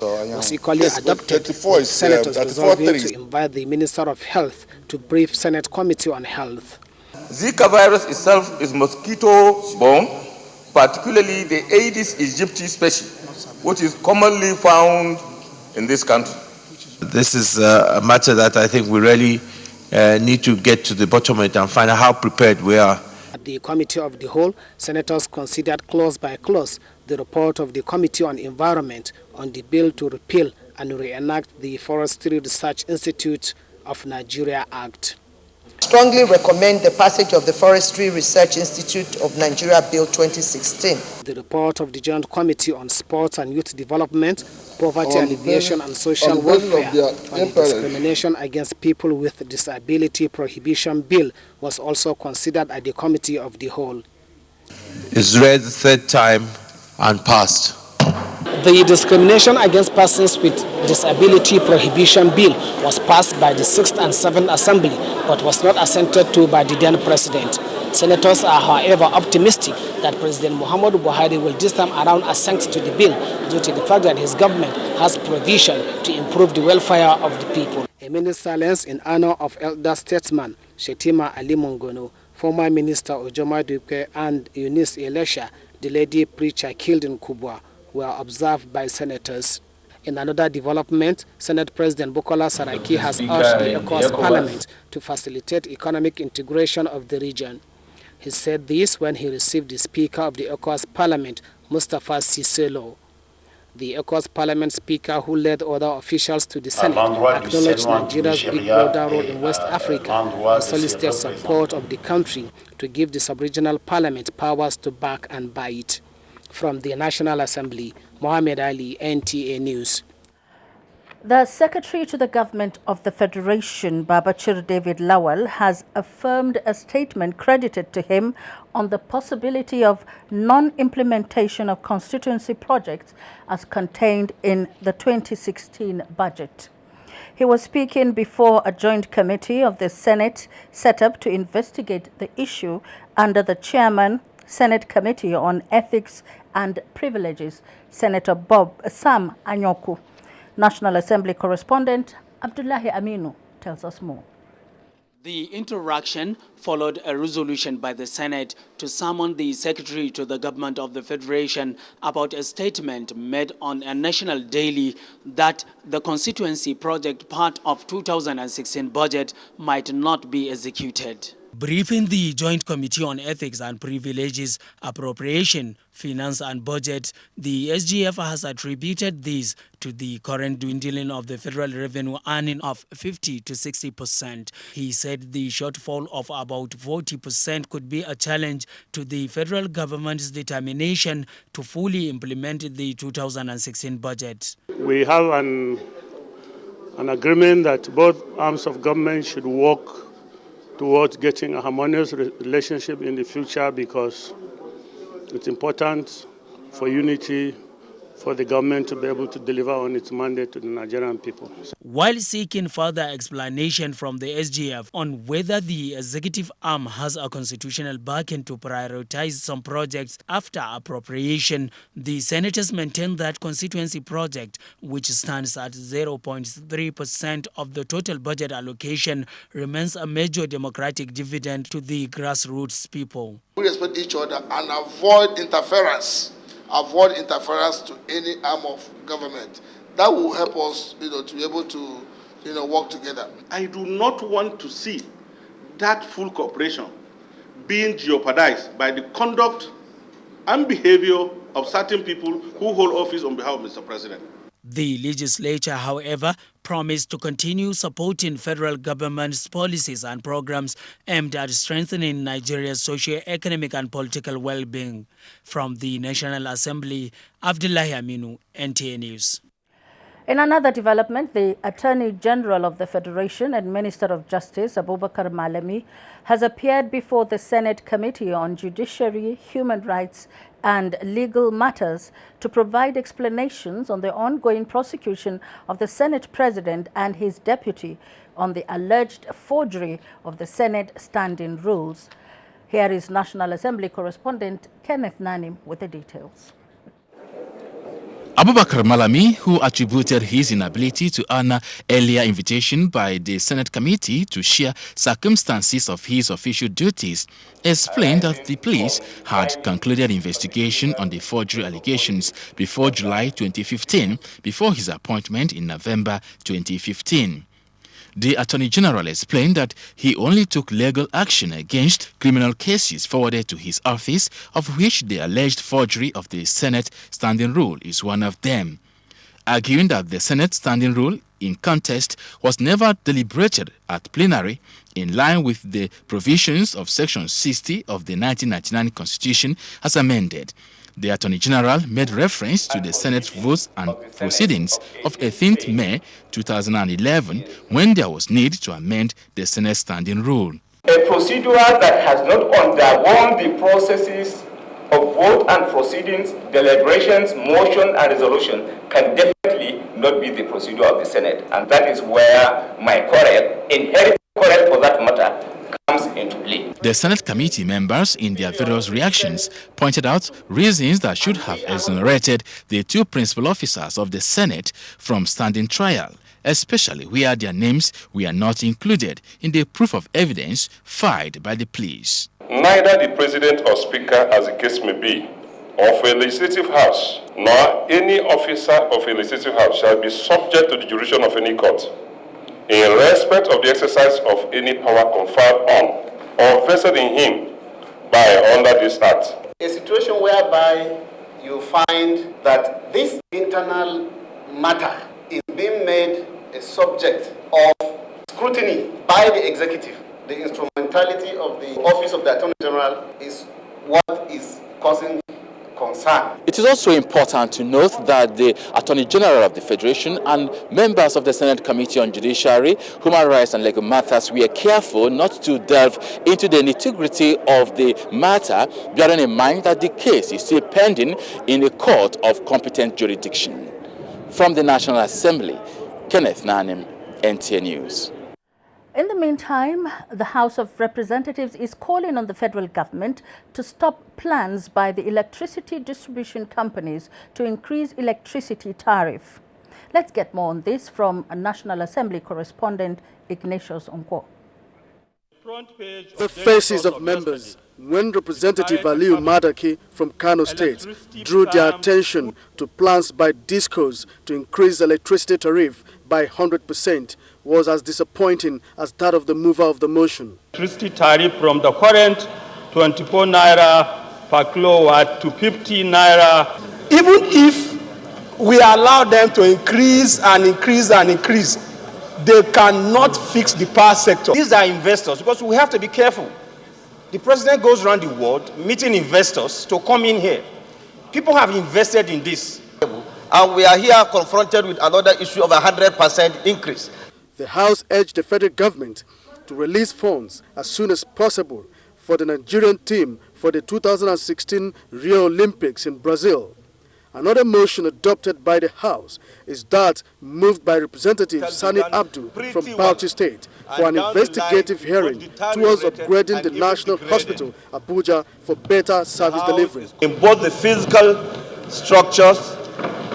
was equally adopted, with senators resolving to invite the Minister of Health to brief Senate Committee on Health. Zika virus itself is mosquito-borne, particularly the Aedes aegypti species, which is commonly found in this country. This is a matter that I think we really need to get to the bottom of it and find out how prepared we are. At the Committee of the Whole, senators considered clause by clause the report of the Committee on Environment on the bill to repeal and reenact the Forestry Research Institute of Nigeria Act. Strongly recommend the passage of the Forestry Research Institute of Nigeria Bill 2016. The report of the Joint Committee on Sports and Youth Development, Poverty Alleviation and Social Welfare on the Discrimination Against People with Disability Prohibition Bill was also considered at the Committee of the Whole. It's read the third time and passed. The Discrimination Against Persons with Disability Prohibition Bill was passed by the 6th and 7th Assembly, but was not assented to by the then President. Senators are, however, optimistic that President Muhammadu Buhari will this time around assent to the bill due to the fact that his government has provision to improve the welfare of the people. A minute silence in honor of elder statesman Shetima Ali Mongono, former Minister Ojoma Dupe, and Eunice Elisha, the lady preacher killed in Kubwa, were observed by senators. In another development, Senate President Bukola Saraki has urged the ECOWAS Parliament to facilitate economic integration of the region. He said this when he received the Speaker of the ECOWAS Parliament, Mustafa Siselo. The ECOWAS Parliament Speaker, who led other officials to the Senate, acknowledged Nigeria's big border role in West Africa and solicited support of the country to give the sub-regional parliament powers to back and buy it. From the National Assembly, Mohammed Ali, NTA News. The Secretary to the Government of the Federation, Babachir David Lawal, has affirmed a statement credited to him on the possibility of non-implementation of constituency projects as contained in the 2016 budget. He was speaking before a joint committee of the Senate set up to investigate the issue under the chairman, Senate Committee on Ethics and Privileges, Senator Sam Anyoku. National Assembly correspondent Abdullahi Aminu tells us more. The interaction followed a resolution by the Senate to summon the Secretary to the Government of the Federation about a statement made on a national daily that the constituency project part of 2016 budget might not be executed. Briefing the Joint Committee on Ethics and Privileges, Appropriation, Finance and Budget, the SGF has attributed this to the current dwindling of the federal revenue earning of 50 to 60%. He said the shortfall of about 40% could be a challenge to the federal government's determination to fully implement the 2016 budget. We have an agreement that both arms of government should work towards getting a harmonious relationship in the future, because it's important for unity, for the government to be able to deliver on its mandate to the Nigerian people. While seeking further explanation from the SGF on whether the executive arm has a constitutional backing to prioritize some projects after appropriation, the senators maintain that constituency project, which stands at 0.3% of the total budget allocation, remains a major democratic dividend to the grassroots people. We respect each other and avoid interference to any arm of government. That will help us, to be able to, work together. I do not want to see that full cooperation being jeopardized by the conduct and behavior of certain people who hold office on behalf of Mr. President. The legislature, however, promised to continue supporting federal government's policies and programs aimed at strengthening Nigeria's socio-economic and political well-being. From the National Assembly, Abdullahi Aminu, NTA News. In another development, the Attorney General of the Federation and Minister of Justice, Abubakar Malami, has appeared before the Senate Committee on Judiciary, Human Rights and Legal Matters to provide explanations on the ongoing prosecution of the Senate President and his deputy on the alleged forgery of the Senate standing rules. Here is National Assembly correspondent Kenneth Nanim with the details. Abubakar Malami, who attributed his inability to honor earlier invitation by the Senate committee to share circumstances of his official duties, explained that the police had concluded investigation on the forgery allegations before July 2015, before his appointment in November 2015. The Attorney General explained that he only took legal action against criminal cases forwarded to his office, of which the alleged forgery of the Senate Standing Rule is one of them, arguing that the Senate Standing Rule in contest was never deliberated at plenary in line with the provisions of Section 60 of the 1999 Constitution as amended. The Attorney General made reference to the Senate votes and proceedings of 18th May 2011 when there was need to amend the Senate Standing Rule. A procedure that has not undergone the processes of vote and proceedings, deliberations, motion and resolution can definitely not be the procedure of the Senate. And that is where my quarrel, inherent quarrel for that matter, comes into play. The Senate committee members, in their various reactions, pointed out reasons that should have exonerated the two principal officers of the Senate from standing trial, especially where their names were not included in the proof of evidence filed by the police. Neither the President or Speaker, as the case may be, of a legislative house, nor any officer of a legislative house shall be subject to the jurisdiction of any court in respect of the exercise of any power conferred on or vested in him by or under this Act. A situation whereby you find that this internal matter is being made a subject of scrutiny by the executive. The instrumentality of the Office of the Attorney General is what is causing concern. It is also important to note that the Attorney General of the Federation and members of the Senate Committee on Judiciary, Human Rights and Legal Matters were careful not to delve into the nitty-gritty of the matter, bearing in mind that the case is still pending in a court of competent jurisdiction. From the National Assembly, Kenneth Nanim, NTA News. In the meantime, the House of Representatives is calling on the federal government to stop plans by the electricity distribution companies to increase electricity tariff. Let's get more on this from a National Assembly correspondent, Ignatius Onkwo. The faces of members, when Representative Aliu Madaki from Kano State drew their attention to plans by discourse to increase electricity tariff by 100%, was as disappointing as that of the mover of the motion. Electricity tariff from the current 24 naira per kilowatt to 50 naira. Even if we allow them to increase and increase and increase, they cannot fix the power sector. These are investors, because we have to be careful. The president goes around the world meeting investors to come in here. People have invested in this. And we are here confronted with another issue of 100% increase. The House urged the federal government to release funds as soon as possible for the Nigerian team for the 2016 Rio Olympics in Brazil. Another motion adopted by the House is that moved by Representative Sani Abdu from Bauchi State for an investigative hearing towards upgrading the National Hospital, Abuja, for better service delivery. In both the physical structures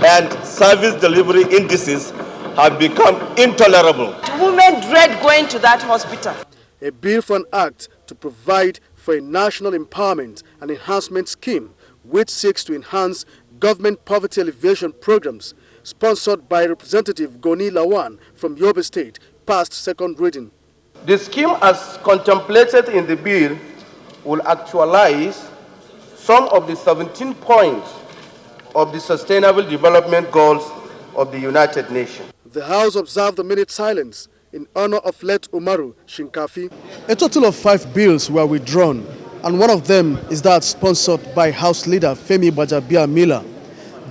and service delivery indices have become intolerable. Women dread going to that hospital. A bill for an act to provide for a national empowerment and enhancement scheme which seeks to enhance government poverty alleviation programs, sponsored by Representative Goni Lawan from Yobe State, passed second reading. The scheme as contemplated in the bill will actualize some of the 17 points of the Sustainable Development Goals of the United Nations. The House observed a minute silence in honor of late Umaru Shinkafi. A total of 5 bills were withdrawn, and one of them is that sponsored by House Leader Femi Gbajabiamila.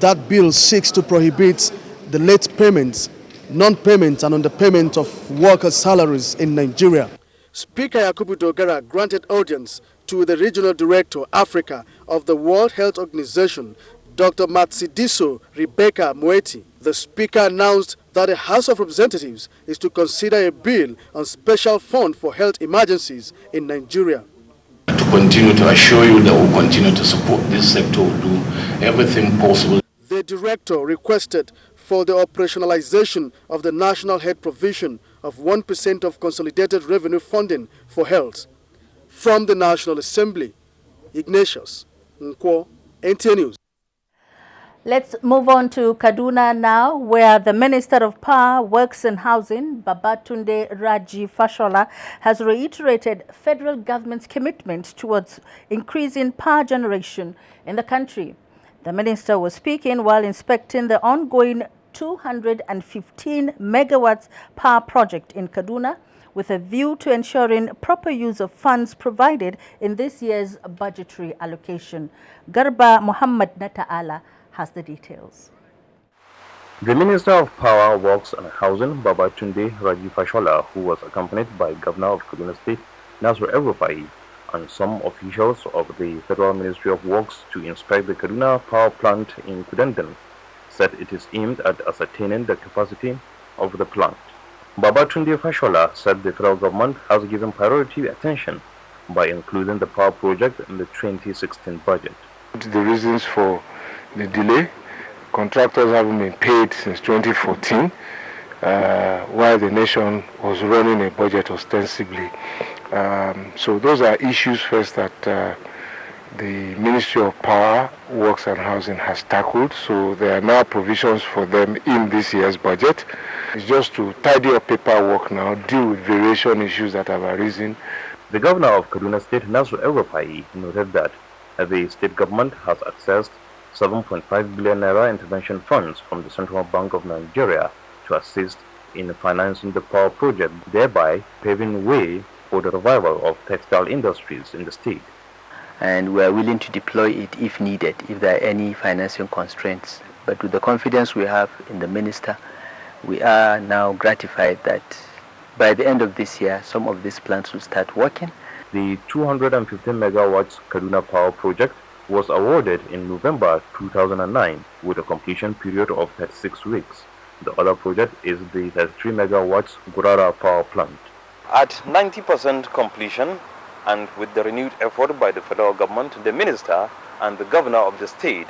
That bill seeks to prohibit the late payments, non-payment and underpayment of workers' salaries in Nigeria. Speaker Yakubu Dogara granted audience to the Regional Director, Africa, of the World Health Organization, Dr. Matsidiso Rebecca Moeti. The Speaker announced that the House of Representatives is to consider a bill on special fund for health emergencies in Nigeria. To continue to assure you that we'll continue to support this sector, we'll do everything possible. The director requested for the operationalization of the national health provision of 1% of consolidated revenue funding for health. From the National Assembly, Ignatius Nkwo, NTA News. Let's move on to Kaduna now, where the Minister of Power, Works and Housing, Babatunde Raji Fashola, has reiterated federal government's commitment towards increasing power generation in the country. The minister was speaking while inspecting the ongoing 215 megawatts power project in Kaduna, with a view to ensuring proper use of funds provided in this year's budgetary allocation. Garba Muhammad Nata'ala has the details. The Minister of Power, Works and Housing, Babatunde Raji Fashola, who was accompanied by Governor of Kaduna State, Nasir El-Rufai, and some officials of the Federal Ministry of Works to inspect the Kaduna power plant in Kudandan, said it is aimed at ascertaining the capacity of the plant. Babatunde Fashola said the federal government has given priority attention by including the power project in the 2016 budget. The reasons for the delay: contractors haven't been paid since 2014, while the nation was running a budget ostensibly. So those are issues first that the Ministry of Power, Works and Housing has tackled. So there are now provisions for them in this year's budget. It's just to tidy up paperwork now, deal with variation issues that have arisen. The Governor of Kaduna State, Nasir El-Rufai, noted that the state government has accessed 7.5 billion naira intervention funds from the Central Bank of Nigeria to assist in financing the power project, thereby paving way for the revival of textile industries in the state. And we are willing to deploy it if needed, if there are any financing constraints. But with the confidence we have in the minister, we are now gratified that by the end of this year, some of these plants will start working. The 215 megawatts Kaduna power project was awarded in November 2009 with a completion period of 36 weeks. The other project is the 33 megawatts Gurara power plant. At 90% completion, and with the renewed effort by the federal government, the minister and the governor of the state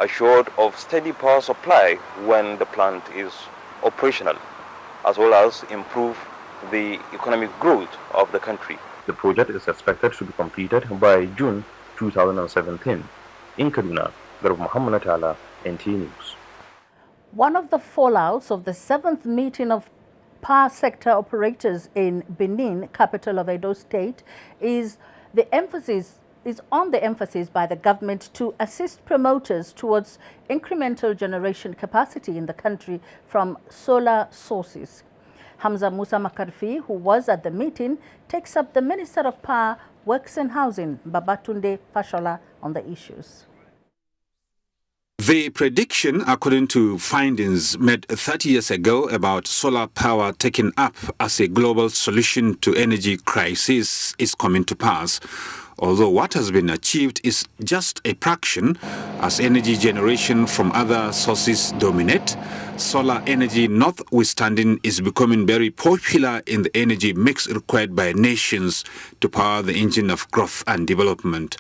assured of steady power supply when the plant is operational, as well as improve the economic growth of the country. The project is expected to be completed by June 2017. In Kaduna, Garba Muhammad Nata'ala, NTA News. One of the fallouts of the 7th meeting of power sector operators in Benin, capital of Edo State, is on the emphasis by the government to assist promoters towards incremental generation capacity in the country from solar sources. Hamza Musa Makarfi, who was at the meeting, takes up the Minister of Power, Works and Housing, Babatunde Fashola, on the issues. The prediction, according to findings made 30 years ago about solar power taken up as a global solution to energy crisis, is coming to pass. Although what has been achieved is just a fraction, as energy generation from other sources dominate, solar energy, notwithstanding, is becoming very popular in the energy mix required by nations to power the engine of growth and development.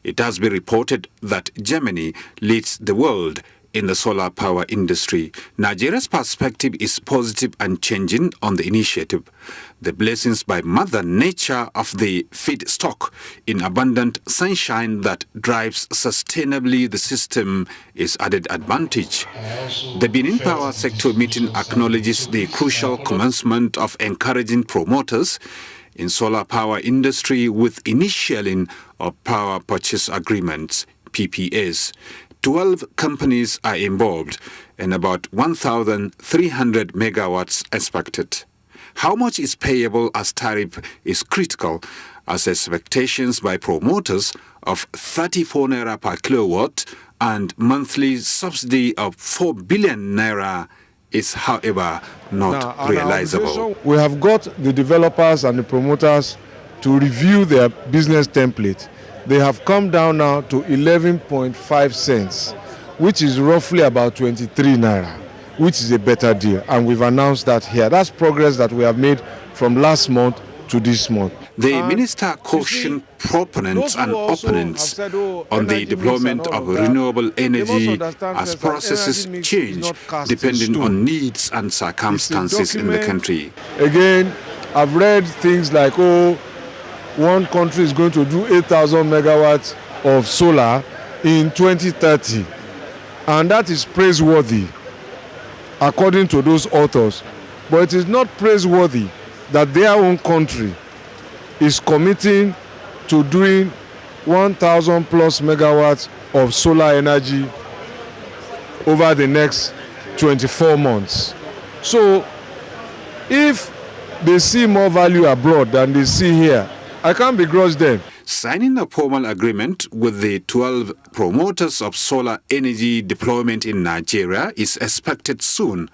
It has been reported that Germany leads the world in the solar power industry. Nigeria's perspective is positive and changing on the initiative. The blessings by Mother Nature of the feedstock in abundant sunshine that drives sustainably the system is added advantage. The Benin Power Sector meeting acknowledges the crucial commencement of encouraging promoters in solar power industry with initialing of power purchase agreements, PPAs. 12 companies are involved and about 1,300 megawatts expected. How much is payable as tariff is critical, as expectations by promoters of 34 naira per kilowatt and monthly subsidy of 4 billion naira is, however, not realizable. We have got the developers and the promoters to review their business template. They have come down now to 11.5 cents, which is roughly about 23 naira, which is a better deal. And we've announced that here. That's progress that we have made from last month to this month. The minister cautioned proponents and opponents said, on the deployment of renewable energy as processes change depending on needs and circumstances in the country. Again, I've read things like, one country is going to do 8,000 megawatts of solar in 2030. And that is praiseworthy, according to those authors. But it is not praiseworthy that their own country is committing to doing 1,000 plus megawatts of solar energy over the next 24 months. So if they see more value abroad than they see here, I can't begrudge them. Signing a formal agreement with the 12 promoters of solar energy deployment in Nigeria is expected soon,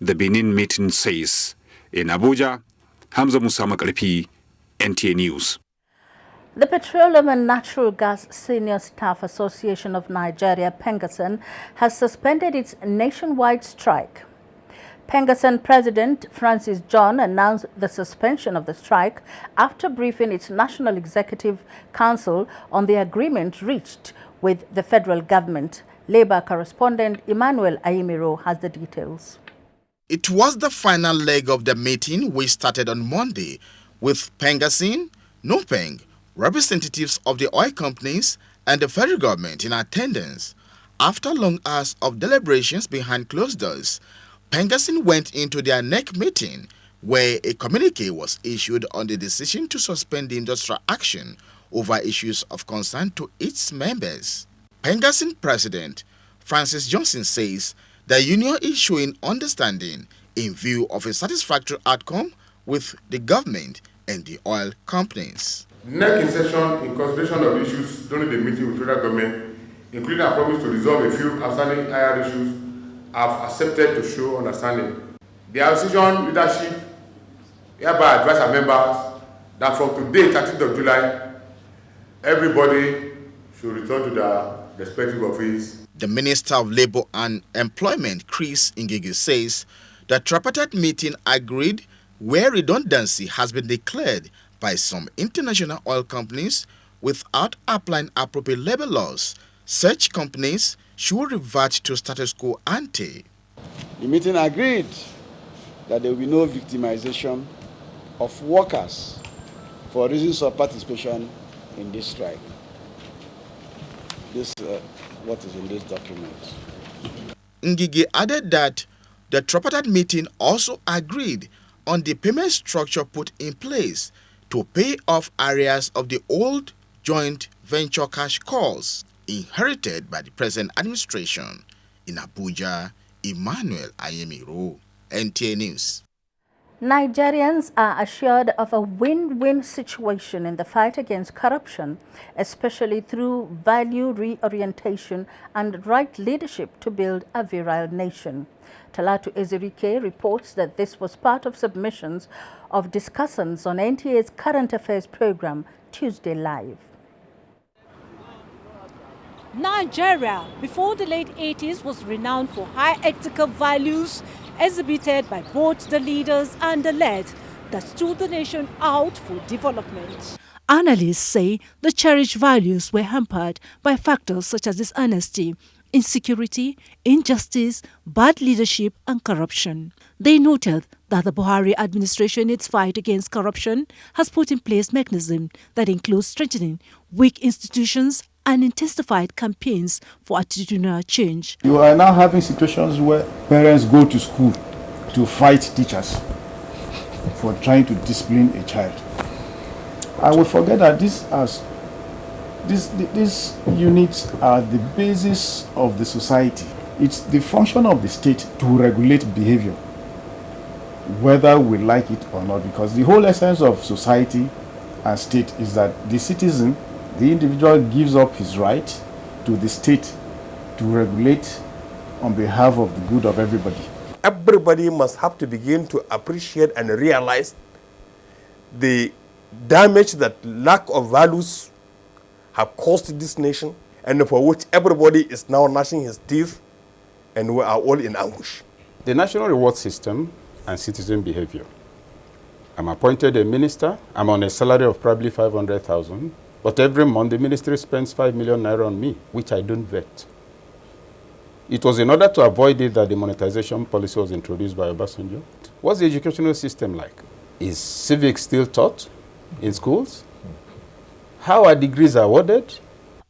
the Benin meeting says. In Abuja, Hamza Musa Makaripi, NTA News. The Petroleum and Natural Gas Senior Staff Association of Nigeria, Pengasan, has suspended its nationwide strike. Pengasan President Francis John announced the suspension of the strike after briefing its National Executive Council on the agreement reached with the federal government. Labour correspondent Emmanuel Ayimiro has the details. It was the final leg of the meeting, which started on Monday, with Pengasan, Nupeng, representatives of the oil companies and the federal government in attendance. After long hours of deliberations behind closed doors, Pengasan went into their next meeting, where a communique was issued on the decision to suspend the industrial action over issues of concern to its members. Pengasan President Francis Johnson says the union is showing understanding in view of a satisfactory outcome with the government and the oil companies. Next in session, in consideration of issues during the meeting with federal government, including a promise to resolve a few outstanding IR issues, have accepted to show understanding. The association leadership hereby advise our members that from today, 13th of July, everybody should return to their respective office. The Minister of Labour and Employment, Chris Ngige, says the tripartite meeting agreed where redundancy has been declared by some international oil companies without applying appropriate labor laws. Such companies should revert to status quo ante. The meeting agreed that there will be no victimization of workers for reasons of participation in this strike. This is what is in this document. Ngige added that the tripartite meeting also agreed on the payment structure put in place to pay off areas of the old joint venture cash calls inherited by the present administration. In Abuja, Emmanuel Ayemiro, NTA News. Nigerians are assured of a win-win situation in the fight against corruption, especially through value reorientation and right leadership to build a virile nation. Talatu Ezirike reports that this was part of submissions of discussants on NTA's Current Affairs program, Tuesday Live. Nigeria, before the late 80s, was renowned for high ethical values exhibited by both the leaders and the led that stood the nation out for development. Analysts say the cherished values were hampered by factors such as dishonesty, insecurity, injustice, bad leadership and corruption. They noted that the Buhari administration, in its fight against corruption, has put in place mechanisms that include strengthening weak institutions and intensified campaigns for attitudinal change. You are now having situations where parents go to school to fight teachers for trying to discipline a child. I will forget that these units are the basis of the society. It's the function of the state to regulate behavior, whether we like it or not, because the whole essence of society and state is that the citizen, the individual, gives up his right to the state to regulate on behalf of the good of everybody. Everybody must have to begin to appreciate and realize the damage that lack of values have caused this nation, and for which everybody is now gnashing his teeth, and we are all in anguish. The national reward system and citizen behavior I'm appointed a minister. I'm on a salary of probably 500,000. But every month, the ministry spends 5 million naira on me, which I don't vet. It was in order to avoid it that the monetization policy was introduced by Obasanjo. What's the educational system like? Is civics still taught in schools? How are degrees awarded?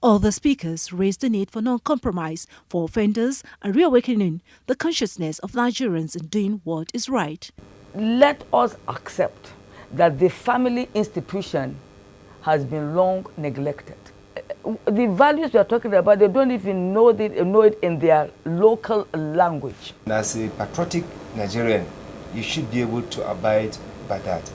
Other speakers raised the need for non-compromise for offenders and reawakening the consciousness of Nigerians in doing what is right. Let us accept that the family institution has been long neglected. The values we are talking about, they don't even know it in their local language. As a patriotic Nigerian, you should be able to abide by that.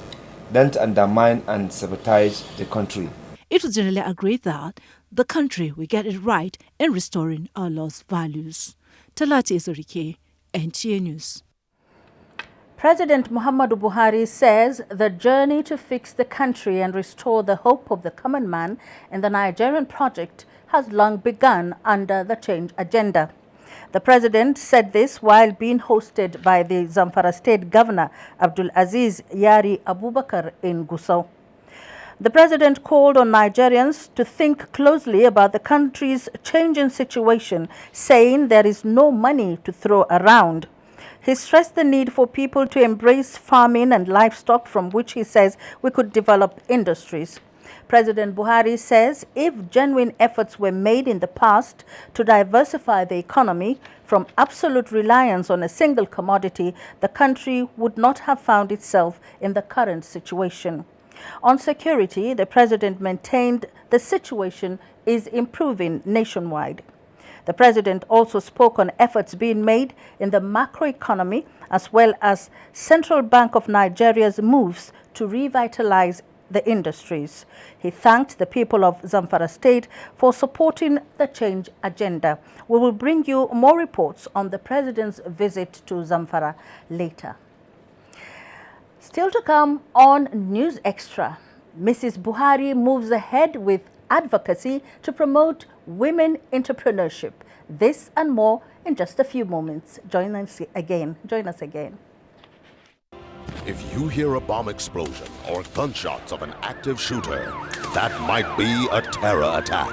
Don't undermine and sabotage the country. It was generally agreed that the country will get it right in restoring our lost values. Talati Ezorike, NTA News. President Muhammadu Buhari says the journey to fix the country and restore the hope of the common man in the Nigerian project has long begun under the change agenda. The president said this while being hosted by the Zamfara State Governor Abdul Aziz Yari Abubakar in Gusau. The president called on Nigerians to think closely about the country's changing situation, saying there is no money to throw around. He stressed the need for people to embrace farming and livestock, from which he says we could develop industries. President Buhari says if genuine efforts were made in the past to diversify the economy from absolute reliance on a single commodity, the country would not have found itself in the current situation. On security, the president maintained the situation is improving nationwide. The president also spoke on efforts being made in the macroeconomy as well as Central Bank of Nigeria's moves to revitalize the industries. He thanked the people of Zamfara State for supporting the change agenda. We will bring you more reports on the president's visit to Zamfara later. Still to come on News Extra, Mrs. Buhari moves ahead with advocacy to promote women entrepreneurship. This and more in just a few moments. Join us again. If you hear a bomb explosion or gunshots of an active shooter, that might be a terror attack.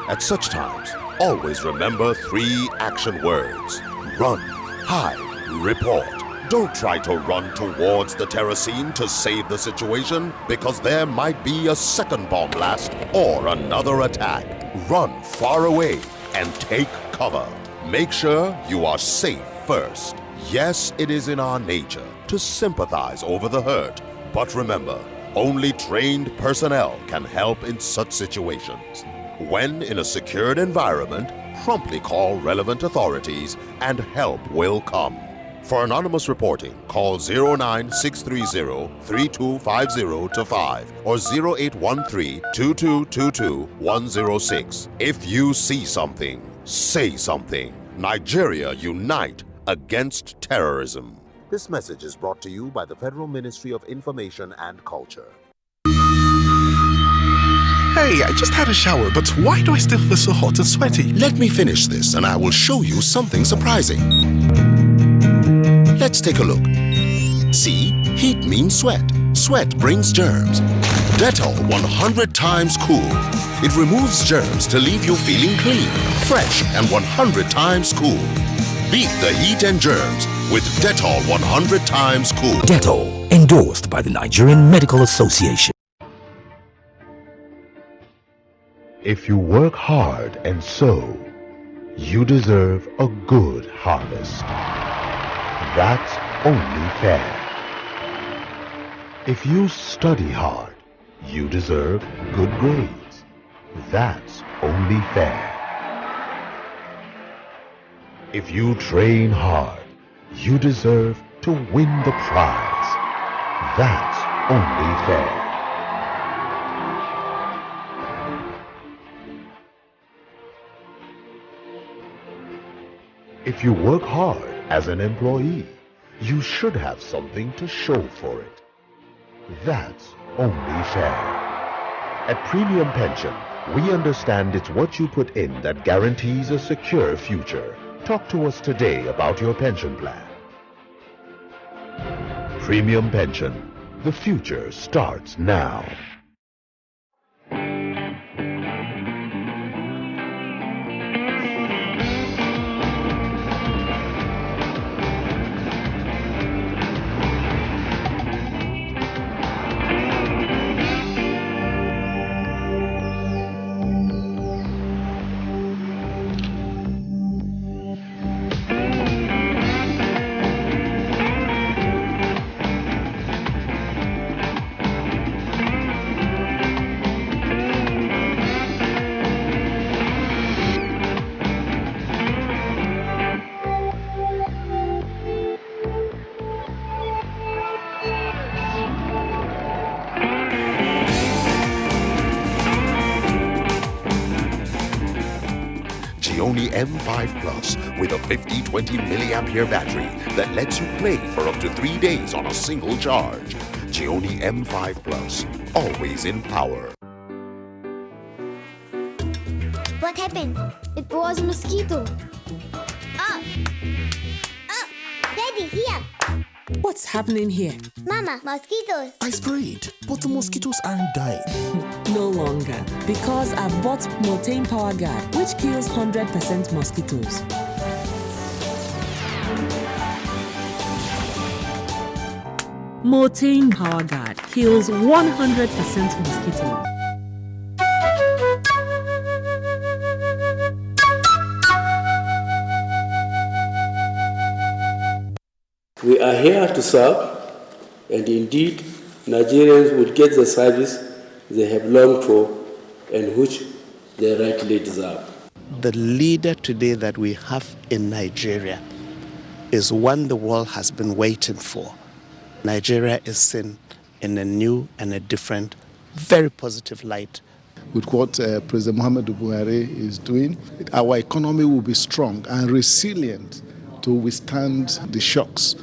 At such times, always remember 3 action words: run, hide, report. Don't try to run towards the terror scene to save the situation, because there might be a second bomb blast or another attack. Run far away and take cover. Make sure you are safe first. Yes, it is in our nature to sympathize over the hurt, but remember, only trained personnel can help in such situations. When in a secured environment, promptly call relevant authorities and help will come. For anonymous reporting, call 09630-3250-5 or 0813-2222-106. If you see something, say something. Nigeria unite against terrorism. This message is brought to you by the Federal Ministry of Information and Culture. Hey, I just had a shower, but why do I still feel so hot and sweaty? Let me finish this and I will show you something surprising. Let's take a look. See, heat means sweat. Sweat brings germs. Dettol 100 times cool. It removes germs to leave you feeling clean, fresh, and 100 times cool. Beat the heat and germs with Dettol 100 times cool. Dettol, endorsed by the Nigerian Medical Association. If you work hard and sow, you deserve a good harvest. That's only fair. If you study hard, you deserve good grades. That's only fair. If you train hard, you deserve to win the prize. That's only fair. If you work hard as an employee, you should have something to show for it. That's only fair. At Premium Pension, we understand it's what you put in that guarantees a secure future. Talk to us today about your pension plan. Premium Pension, The future starts now. M5 Plus with a 50-20 milliampere battery that lets you play for up to 3 days on a single charge. Gioni M5 Plus, always in power. What happened? It was a mosquito. Oh! Oh! Daddy, here! What's happening here? Mama, mosquitoes. I sprayed, but the mosquitoes aren't dying. No longer, because I bought Motain Power Guard, which kills 100% mosquitoes. Motain Power Guard kills 100% mosquitoes. We are here to serve, and indeed, Nigerians would get the service they have longed for and which they rightly deserve. The leader today that we have in Nigeria is one the world has been waiting for. Nigeria is seen in a new and a different, very positive light. With what President Muhammadu Buhari is doing, our economy will be strong and resilient to withstand the shocks.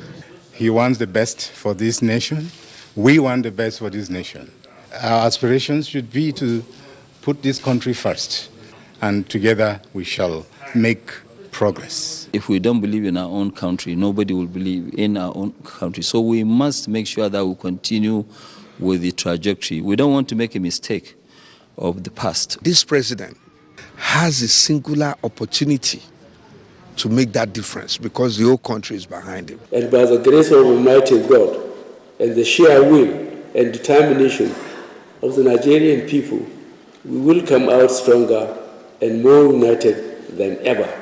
He wants the best for this nation. We want the best for this nation. Our aspirations should be to put this country first, and together we shall make progress. If we don't believe in our own country, nobody will believe in our own country. So we must make sure that we continue with the trajectory. We don't want to make a mistake of the past. This president has a singular opportunity to make that difference because the whole country is behind him. And by the grace of Almighty God and the sheer will and determination of the Nigerian people, we will come out stronger and more united than ever.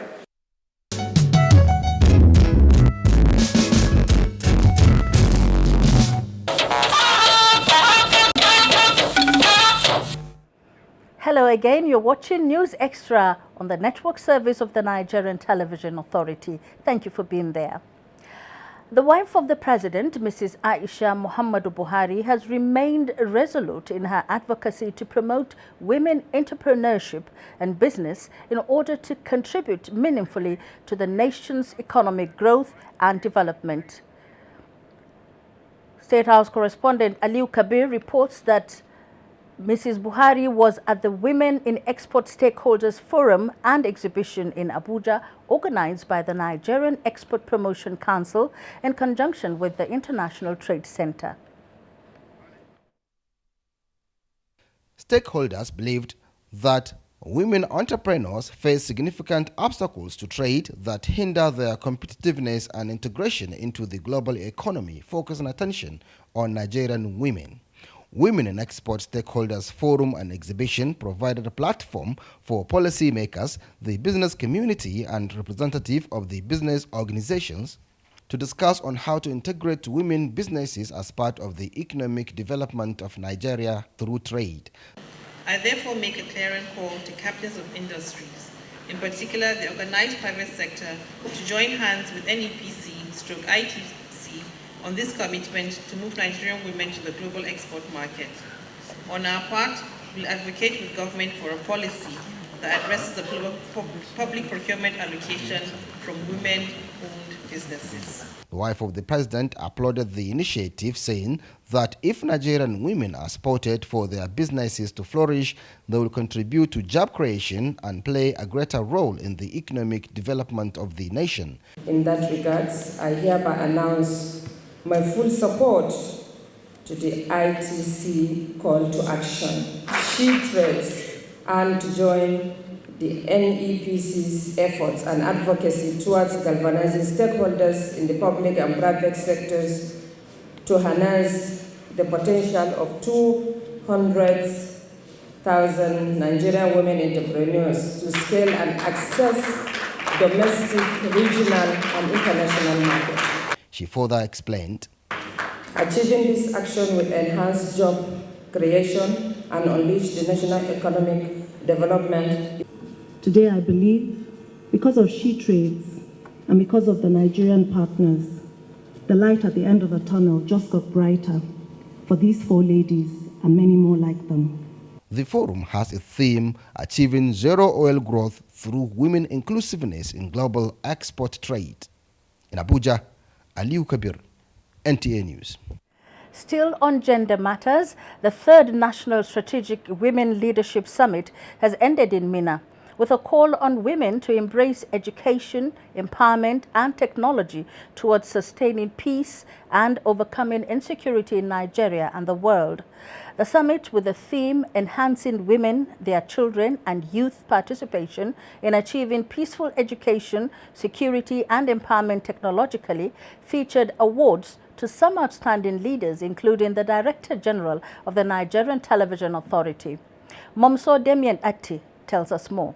Hello again, you're watching News Extra on the network service of the Nigerian Television Authority. Thank you for being there. The wife of the president, Mrs. Aisha Muhammadu Buhari, has remained resolute in her advocacy to promote women entrepreneurship and business in order to contribute meaningfully to the nation's economic growth and development. State House correspondent Aliu Kabir reports that Mrs. Buhari was at the Women in Export Stakeholders Forum and Exhibition in Abuja, organized by the Nigerian Export Promotion Council in conjunction with the International Trade Center. Stakeholders believed that women entrepreneurs face significant obstacles to trade that hinder their competitiveness and integration into the global economy, focusing attention on Nigerian women. Women in Export Stakeholders Forum and Exhibition provided a platform for policymakers, the business community, and representatives of the business organizations to discuss on how to integrate women businesses as part of the economic development of Nigeria through trade. I therefore make a clearing call to captains of industries, in particular the organized private sector, to join hands with NEPC/ITC on this commitment to move Nigerian women to the global export market. On our part, we'll advocate with government for a policy that addresses the public procurement allocation from women-owned businesses. The wife of the president applauded the initiative, saying that if Nigerian women are supported for their businesses to flourish, they will contribute to job creation and play a greater role in the economic development of the nation. In that regard, I hereby announce my full support to the ITC call to action. She trades and to join the NEPC's efforts and advocacy towards galvanizing stakeholders in the public and private sectors to harness the potential of 200,000 Nigerian women entrepreneurs to scale and access domestic, regional, and international markets. She further explained, achieving this action will enhance job creation and unleash the national economic development. Today, I believe, because of She Trades and because of the Nigerian partners, the light at the end of the tunnel just got brighter for these 4 ladies and many more like them. the forum has a theme, achieving zero oil growth through women inclusiveness in global export trade. In Abuja, Aliu Kabir, NTA News. Still on gender matters, the third National Strategic Women Leadership Summit has ended in Minna, with a call on women to embrace education, empowerment and technology towards sustaining peace and overcoming insecurity in Nigeria and the world. The summit, with the theme Enhancing Women, Their Children and Youth Participation in Achieving Peaceful Education, Security and Empowerment Technologically, featured awards to some outstanding leaders, including the Director General of the Nigerian Television Authority. Momso Demian Atti tells us more.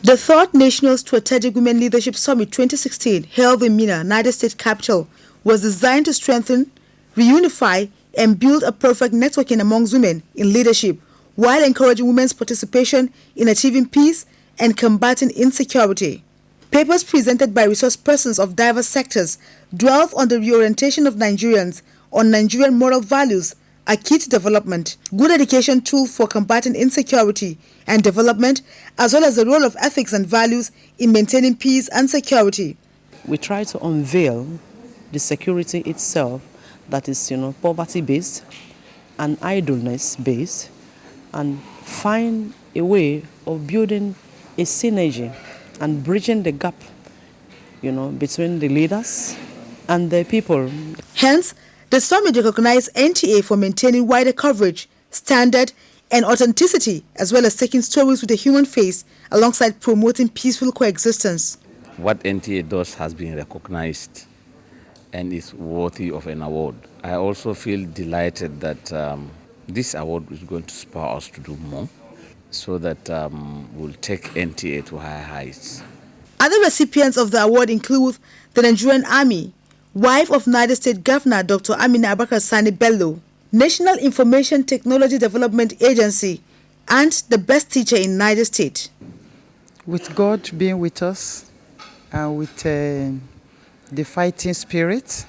The third National Strategic Women Leadership Summit 2016, held in Minna, Niger State capital, was designed to strengthen, reunify, and build a perfect networking amongst women in leadership, while encouraging women's participation in achieving peace and combating insecurity. Papers presented by resource persons of diverse sectors dwelt on the reorientation of Nigerians on Nigerian moral values, a key to development, good education tool for combating insecurity and development, as well as the role of ethics and values in maintaining peace and security. We try to unveil the security itself that is, poverty-based and idleness-based, and find a way of building a synergy and bridging the gap, between the leaders and the people. Hence, the summit recognized NTA for maintaining wider coverage, standard, and authenticity, as well as taking stories with a human face alongside promoting peaceful coexistence. What NTA does has been recognized and is worthy of an award. I also feel delighted that this award is going to spur us to do more, so that we'll take NTA to higher heights. Other recipients of the award include the Nigerian Army, wife of Niger State Governor Dr. Amina Abakar Sani Bello, National Information Technology Development Agency, and the best teacher in Niger State. With God being with us, and with the fighting spirit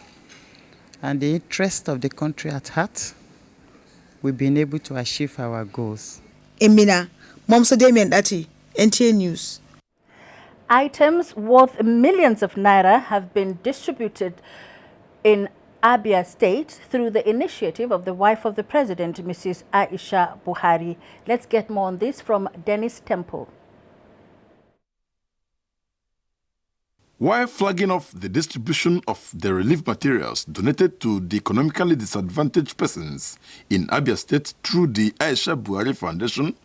and the interest of the country at heart, we've been able to achieve our goals. In Minna, Momso Demian Ati, NTA News. Items worth millions of naira have been distributed in Abia State through the initiative of the wife of the president, Mrs. Aisha Buhari. Let's get more on this from Dennis Temple. While flagging off the distribution of the relief materials donated to the economically disadvantaged persons in Abia State through the Aisha Buhari Foundation,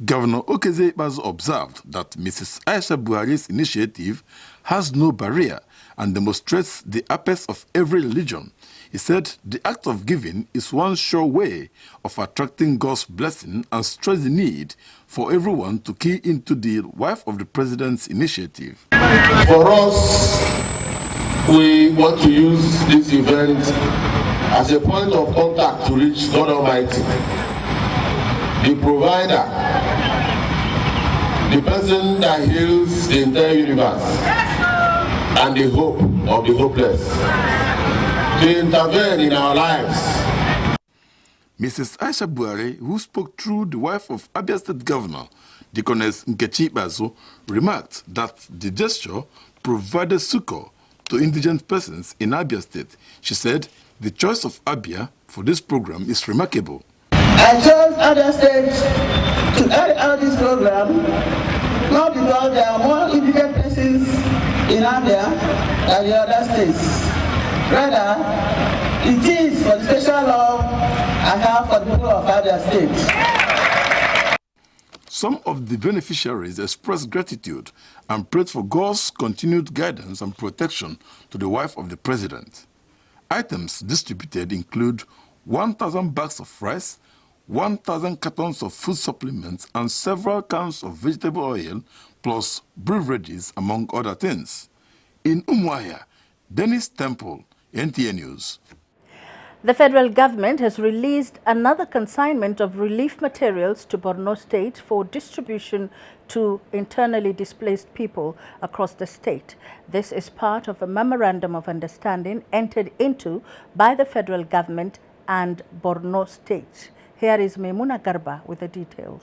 Governor Okezie Ikpeazu observed that Mrs. Aisha Buhari's initiative has no barrier and demonstrates the apex of every religion. He said the act of giving is one sure way of attracting God's blessing, and stressed the need for everyone to key into the wife of the president's initiative. For us, we want to use this event as a point of contact to reach God Almighty, the provider, the person that heals the entire universe, and the hope of the hopeless, to intervene in our lives. Mrs. Aisha Buhari, who spoke through the wife of Abia State Governor, Deaconess Nkechi Ikpeazu, remarked that the gesture provided succor to indigent persons in Abia State. She said the choice of Abia for this program is remarkable. I chose Abia State to carry out this program, not because there are more indigent persons in Abia than the other states. Rather, it is for the special love I have for the people of Abia State. Some of the beneficiaries expressed gratitude and prayed for God's continued guidance and protection to the wife of the president. Items distributed include 1,000 bags of rice, 1,000 cartons of food supplements, and several cans of vegetable oil, plus beverages, among other things. In Umuahia, Dennis Temple, NTA News. The federal government has released another consignment of relief materials to Borno State for distribution to internally displaced people across the state. This is part of a memorandum of understanding entered into by the federal government and Borno State. Here is Maimuna Garba with the details.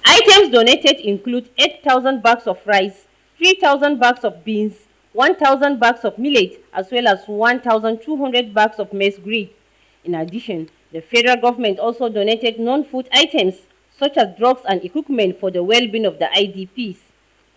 Items donated include 8,000 bags of rice, 3,000 bags of beans, 1,000 bags of millet, as well as 1,200 bags of maize green. In addition, the federal government also donated non-food items such as drugs and equipment for the well-being of the IDPs.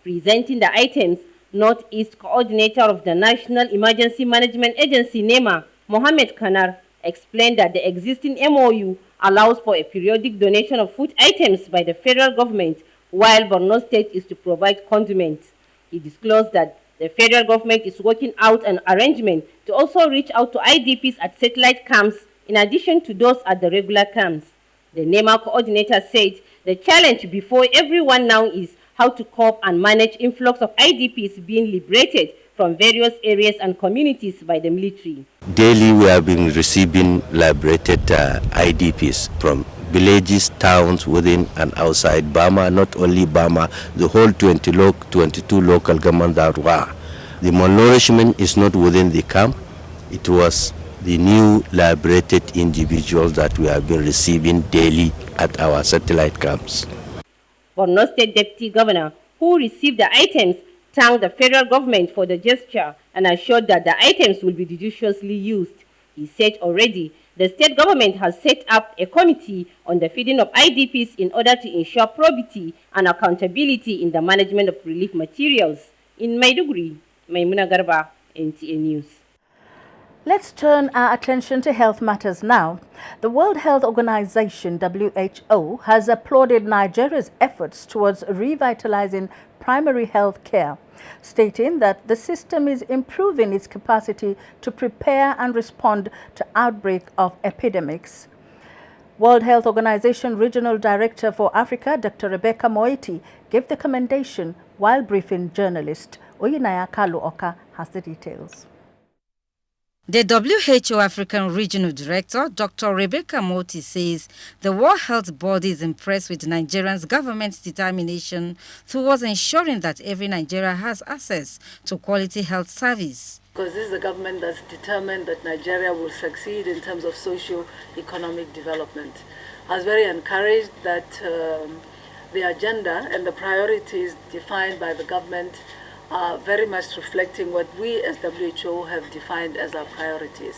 Presenting the items, Northeast Coordinator of the National Emergency Management Agency, NEMA, Mohammed Kanar, explained that the existing MOU allows for a periodic donation of food items by the federal government, while Borno State is to provide condiments. He disclosed that the federal government is working out an arrangement to also reach out to IDPs at satellite camps in addition to those at the regular camps. The NEMA coordinator said the challenge before everyone now is how to cope and manage influx of IDPs being liberated from various areas and communities by the military. Daily we have been receiving liberated IDPs from villages, towns within and outside Bama, not only Bama, the whole 22 local government that were. The malnourishment is not within the camp. It was the new liberated individuals that we have been receiving daily at our satellite camps. Borno State Deputy Governor, who received the items, thanked the federal government for the gesture and assured that the items will be judiciously used. He said already the state government has set up a committee on the feeding of IDPs in order to ensure probity and accountability in the management of relief materials. In Maiduguri, Maimuna Garba, NTA News. Let's turn our attention to health matters now. The World Health Organization, WHO, has applauded Nigeria's efforts towards revitalizing primary health care, stating that the system is improving its capacity to prepare and respond to outbreak of epidemics. World Health Organization Regional Director for Africa, Dr. Rebecca Moeti, gave the commendation while briefing journalists. Oyinaya Kalu Oka has the details. The WHO African Regional Director, Dr. Rebecca Moti, says the World Health Body is impressed with Nigeria's government's determination towards ensuring that every Nigerian has access to quality health service. Because this is a government that's determined that Nigeria will succeed in terms of socio-economic development. I was very encouraged that the agenda and the priorities defined by the government are very much reflecting what we as WHO have defined as our priorities.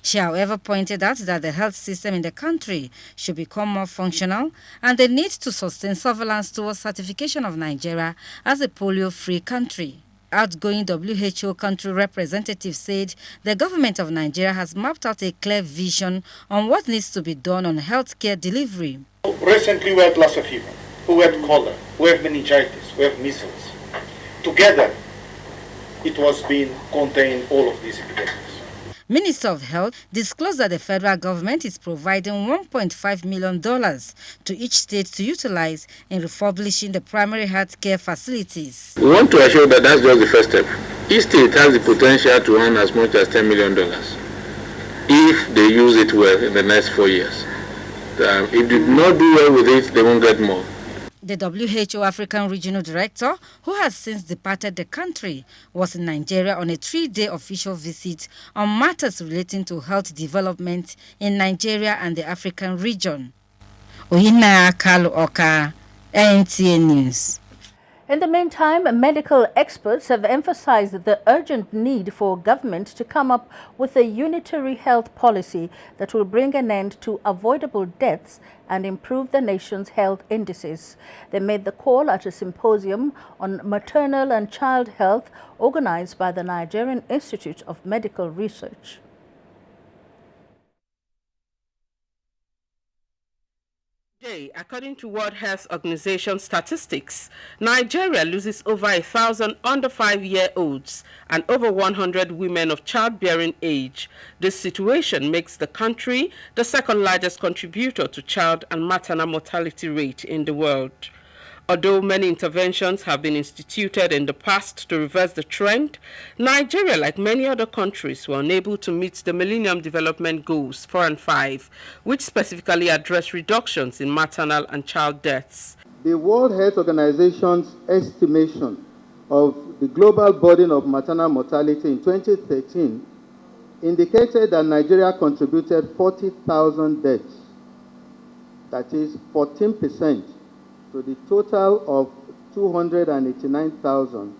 She, however, pointed out that the health system in the country should become more functional and the need to sustain surveillance towards certification of Nigeria as a polio-free country. Outgoing WHO country representative said the government of Nigeria has mapped out a clear vision on what needs to be done on healthcare delivery. Recently we had Lassa fever, we had cholera, we have meningitis, we have measles. Together, it was being contained all of these epidemics. Minister of Health disclosed that the federal government is providing $1.5 million to each state to utilize in refurbishing the primary health care facilities. We want to assure that that's just the first step. Each state has the potential to earn as much as $10 million if they use it well in the next 4 years. If they do not do well with it, they won't get more. The WHO African Regional Director, who has since departed the country, was in Nigeria on a 3-day official visit on matters relating to health development in Nigeria and the African region. Oyinaya Kalu Oka, NTA News. In the meantime, medical experts have emphasized the urgent need for government to come up with a unitary health policy that will bring an end to avoidable deaths and improve the nation's health indices. They made the call at a symposium on maternal and child health organized by the Nigerian Institute of Medical Research. Today, according to World Health Organization statistics, Nigeria loses over 1,000 under 5-year-olds and over 100 women of childbearing age. This situation makes the country the second largest contributor to child and maternal mortality rate in the world. Although many interventions have been instituted in the past to reverse the trend, Nigeria, like many other countries, were unable to meet the Millennium Development Goals 4 and 5, which specifically address reductions in maternal and child deaths. The World Health Organization's estimation of the global burden of maternal mortality in 2013 indicated that Nigeria contributed 40,000 deaths, that is 14%. to the total of 289,000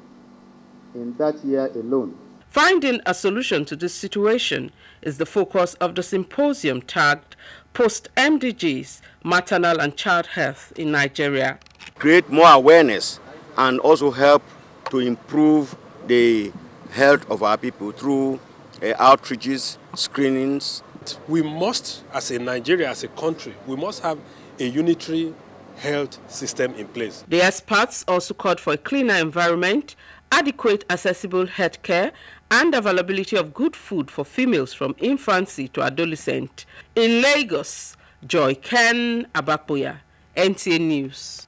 in that year alone. Finding a solution to this situation is the focus of the symposium tagged Post-MDGs, Maternal and Child Health in Nigeria. Create more awareness and also help to improve the health of our people through outreaches, screenings. We must, as a Nigeria, as a country, we must have a unitary health system in place. The experts also called for a cleaner environment, adequate accessible health care, and availability of good food for females from infancy to adolescent. In Lagos, Joy Ken Abakboya, NTA News.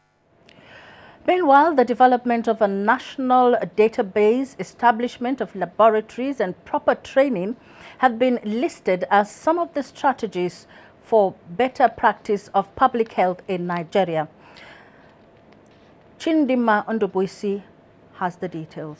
Meanwhile, the development of a national database, establishment of laboratories, and proper training have been listed as some of the strategies for better practice of public health in Nigeria. Chindima Ondobuisi has the details.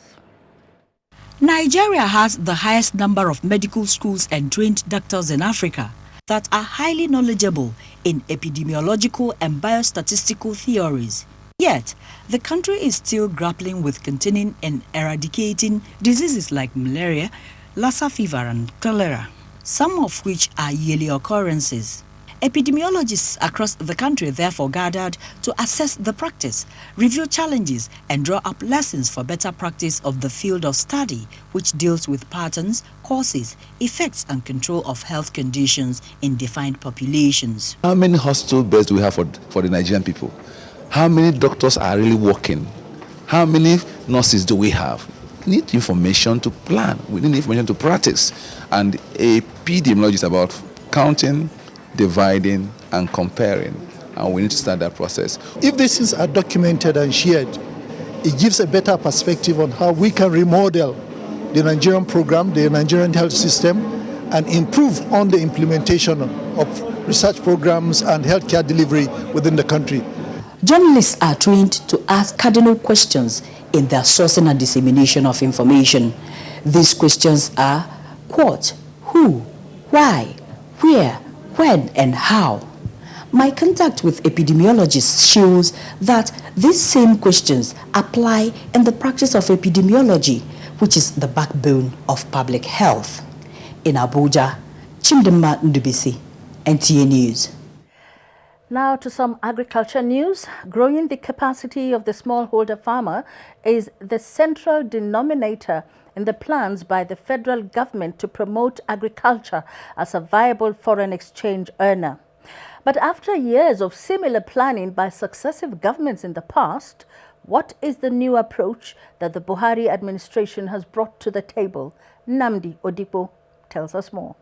Nigeria has the highest number of medical schools and trained doctors in Africa that are highly knowledgeable in epidemiological and biostatistical theories. Yet, the country is still grappling with containing and eradicating diseases like malaria, Lassa fever, and cholera, some of which are yearly occurrences. Epidemiologists across the country therefore gathered to assess the practice, review challenges, and draw up lessons for better practice of the field of study, which deals with patterns, causes, effects, and control of health conditions in defined populations. How many hospital beds do we have for the Nigerian people? How many doctors are really working? How many nurses do we have? We need information to plan. We need information to practice. And epidemiology is about counting, dividing, and comparing. And we need to start that process. If these things are documented and shared, it gives a better perspective on how we can remodel the Nigerian program, the Nigerian health system, and improve on the implementation of research programs and healthcare delivery within the country. Journalists are trained to ask cardinal questions in their sourcing and dissemination of information. These questions are what, who, why, where, when, and how. My contact with epidemiologists shows that these same questions apply in the practice of epidemiology, which is the backbone of public health. In Abuja, Chindima Ndubisi, NTA News. Now to some agriculture news. Growing the capacity of the smallholder farmer is the central denominator in the plans by the federal government to promote agriculture as a viable foreign exchange earner. But after years of similar planning by successive governments in the past, what is the new approach that the Buhari administration has brought to the table? Namdi Odipo tells us more.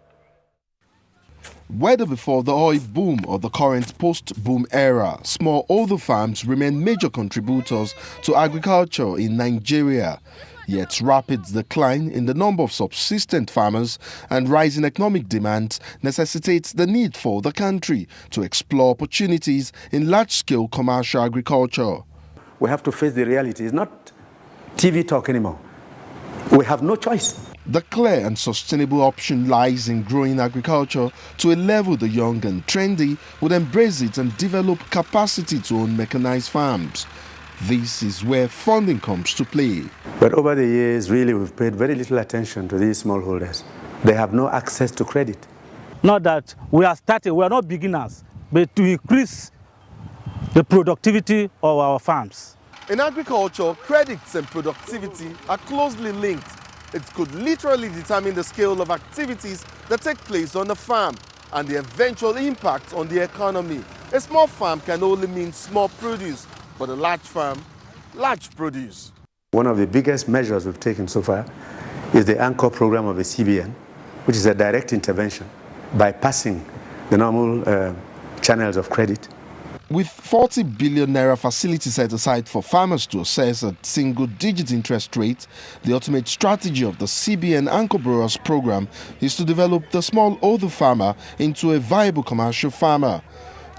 Whether before the oil boom or the current post-boom era, smallholder farms remain major contributors to agriculture in Nigeria. Yet rapid decline in the number of subsistent farmers and rising economic demand necessitates the need for the country to explore opportunities in large-scale commercial agriculture. We have to face the reality. It's not TV talk anymore. We have no choice. The clear and sustainable option lies in growing agriculture to a level the young and trendy would embrace it and develop capacity to own mechanized farms. This is where funding comes to play. But over the years, really, we've paid very little attention to these smallholders. They have no access to credit. Not that we are starting, we are not beginners, but to increase the productivity of our farms. In agriculture, credits and productivity are closely linked. It could literally determine the scale of activities that take place on the farm and the eventual impact on the economy. A small farm can only mean small produce, but a large farm, large produce. One of the biggest measures we've taken so far is the anchor program of the CBN, which is a direct intervention, bypassing the normal channels of credit. With 40 billion naira facility set aside for farmers to assess at single-digit interest rate, the ultimate strategy of the CBN Anchor Borrowers program is to develop the smallholder farmer into a viable commercial farmer.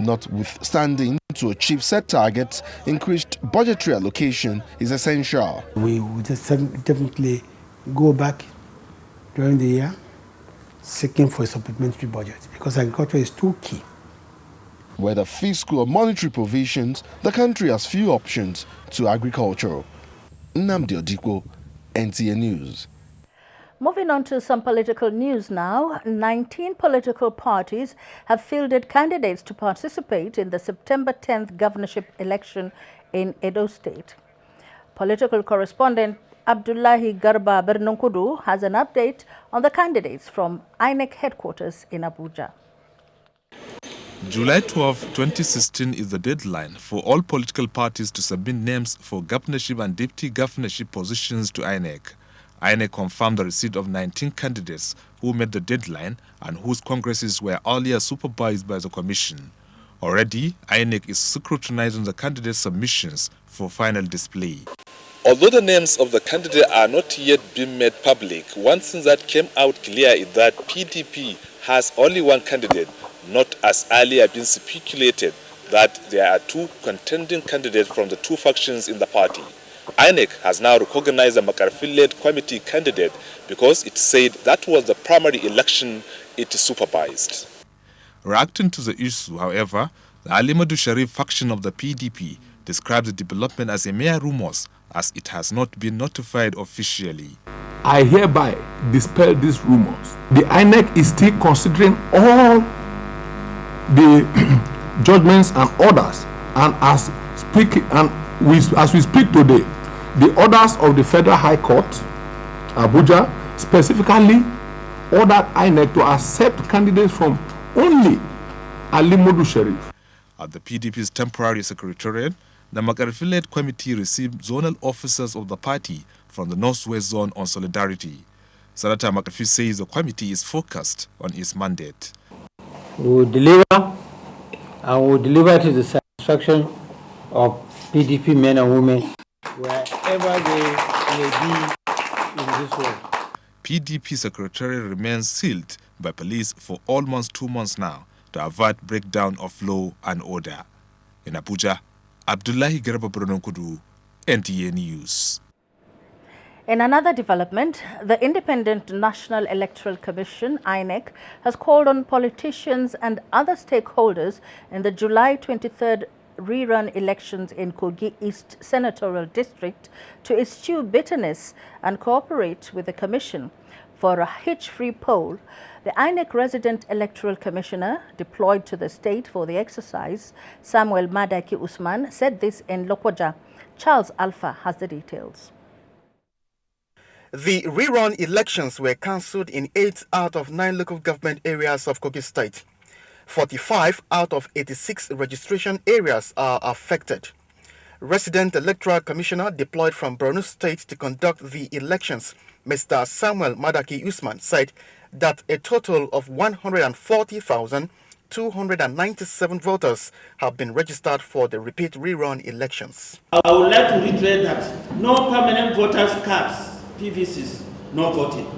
Notwithstanding, to achieve set targets, increased budgetary allocation is essential. We will just definitely go back during the year seeking for a supplementary budget because agriculture is too key. Whether fiscal or monetary provisions, the country has few options to agriculture. Nnamdi Odikwo, NTA News. Moving on to some political news now, 19 political parties have fielded candidates to participate in the September 10th governorship election in Edo State. Political correspondent Abdullahi Garba Bernonkudu has an update on the candidates from INEC headquarters in Abuja. July 12, 2016 is the deadline for all political parties to submit names for governorship and deputy governorship positions to INEC. INEC confirmed the receipt of 19 candidates who met the deadline and whose congresses were earlier supervised by the commission. Already, INEC is scrutinizing the candidates' submissions for final display. Although the names of the candidates are not yet being made public, one thing that came out clear is that PDP has only one candidate, not as earlier been speculated that there are two contending candidates from the two factions in the party. INEC has now recognized the McCarthy-led committee candidate because it said that was the primary election it supervised. Reacting to the issue, however, the Alimadu Sharif faction of the PDP describes the development as a mere rumors as it has not been notified officially. I hereby dispel these rumors. The INEC is still considering all the judgments and orders, and as we speak today, the orders of the Federal High Court, Abuja, specifically ordered INEC to accept candidates from only Alimadu Sharif. At the PDP's temporary secretariat, the McCarthy-led committee received zonal officers of the party from the Northwest Zone on solidarity. Senator McCarthy says the committee is focused on its mandate. We will deliver, and we will deliver to the satisfaction of PDP men and women wherever they may be in this world. PDP secretariat remains sealed by police for almost 2 months now to avert breakdown of law and order. In Abuja, Abdullahi Garba Brononkudu, NTA News. In another development, the Independent National Electoral Commission, INEC, has called on politicians and other stakeholders in the July 23rd rerun elections in Kogi East Senatorial District to eschew bitterness and cooperate with the Commission for a hitch-free poll. The INEC resident electoral commissioner deployed to the state for the exercise, Samuel Madaki Usman, said this in Lokoja. Charles Alpha has the details. The rerun elections were cancelled in 8 out of 9 local government areas of Kogi State. 45 out of 86 registration areas are affected. Resident Electoral Commissioner deployed from Borno State to conduct the elections, Mr. Samuel Madaki Usman, said that a total of 140,297 voters have been registered for the repeat rerun elections. I would like to reiterate that no permanent voters cards, PVCs, no voting.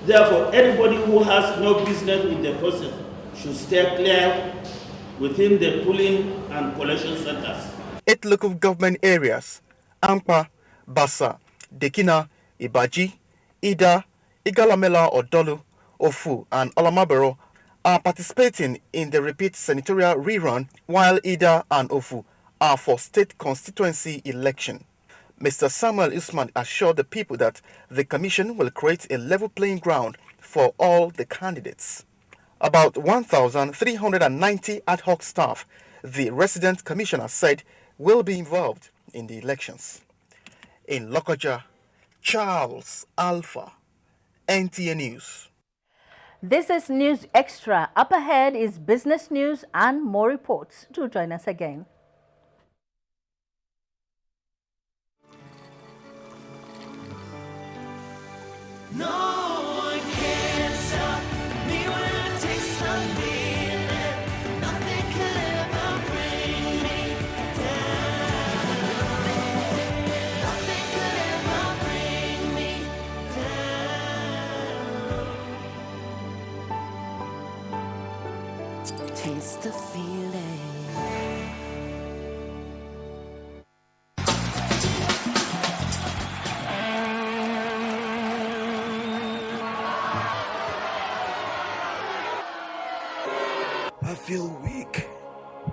Therefore, anybody who has no business with the process should stay clear within the polling and collection centers. 8 local government areas, Ampa, Basa, Dekina, Ibaji, Ida, Igalamela Odolu, Ofu, and Olamabero are participating in the repeat senatorial rerun, while Ida and Ofu are for state constituency election. Mr. Samuel Usman assured the people that the commission will create a level playing ground for all the candidates. About 1,390 ad hoc staff, the resident commissioner said, will be involved in the elections. In Lokoja, Charles Alpha, NTA News. This is News Extra. Up ahead is business news and more reports. Do join us again. No one can stop me when I taste the feeling. Nothing could ever bring me down. Nothing could ever bring me down. Taste the feeling. I feel weak,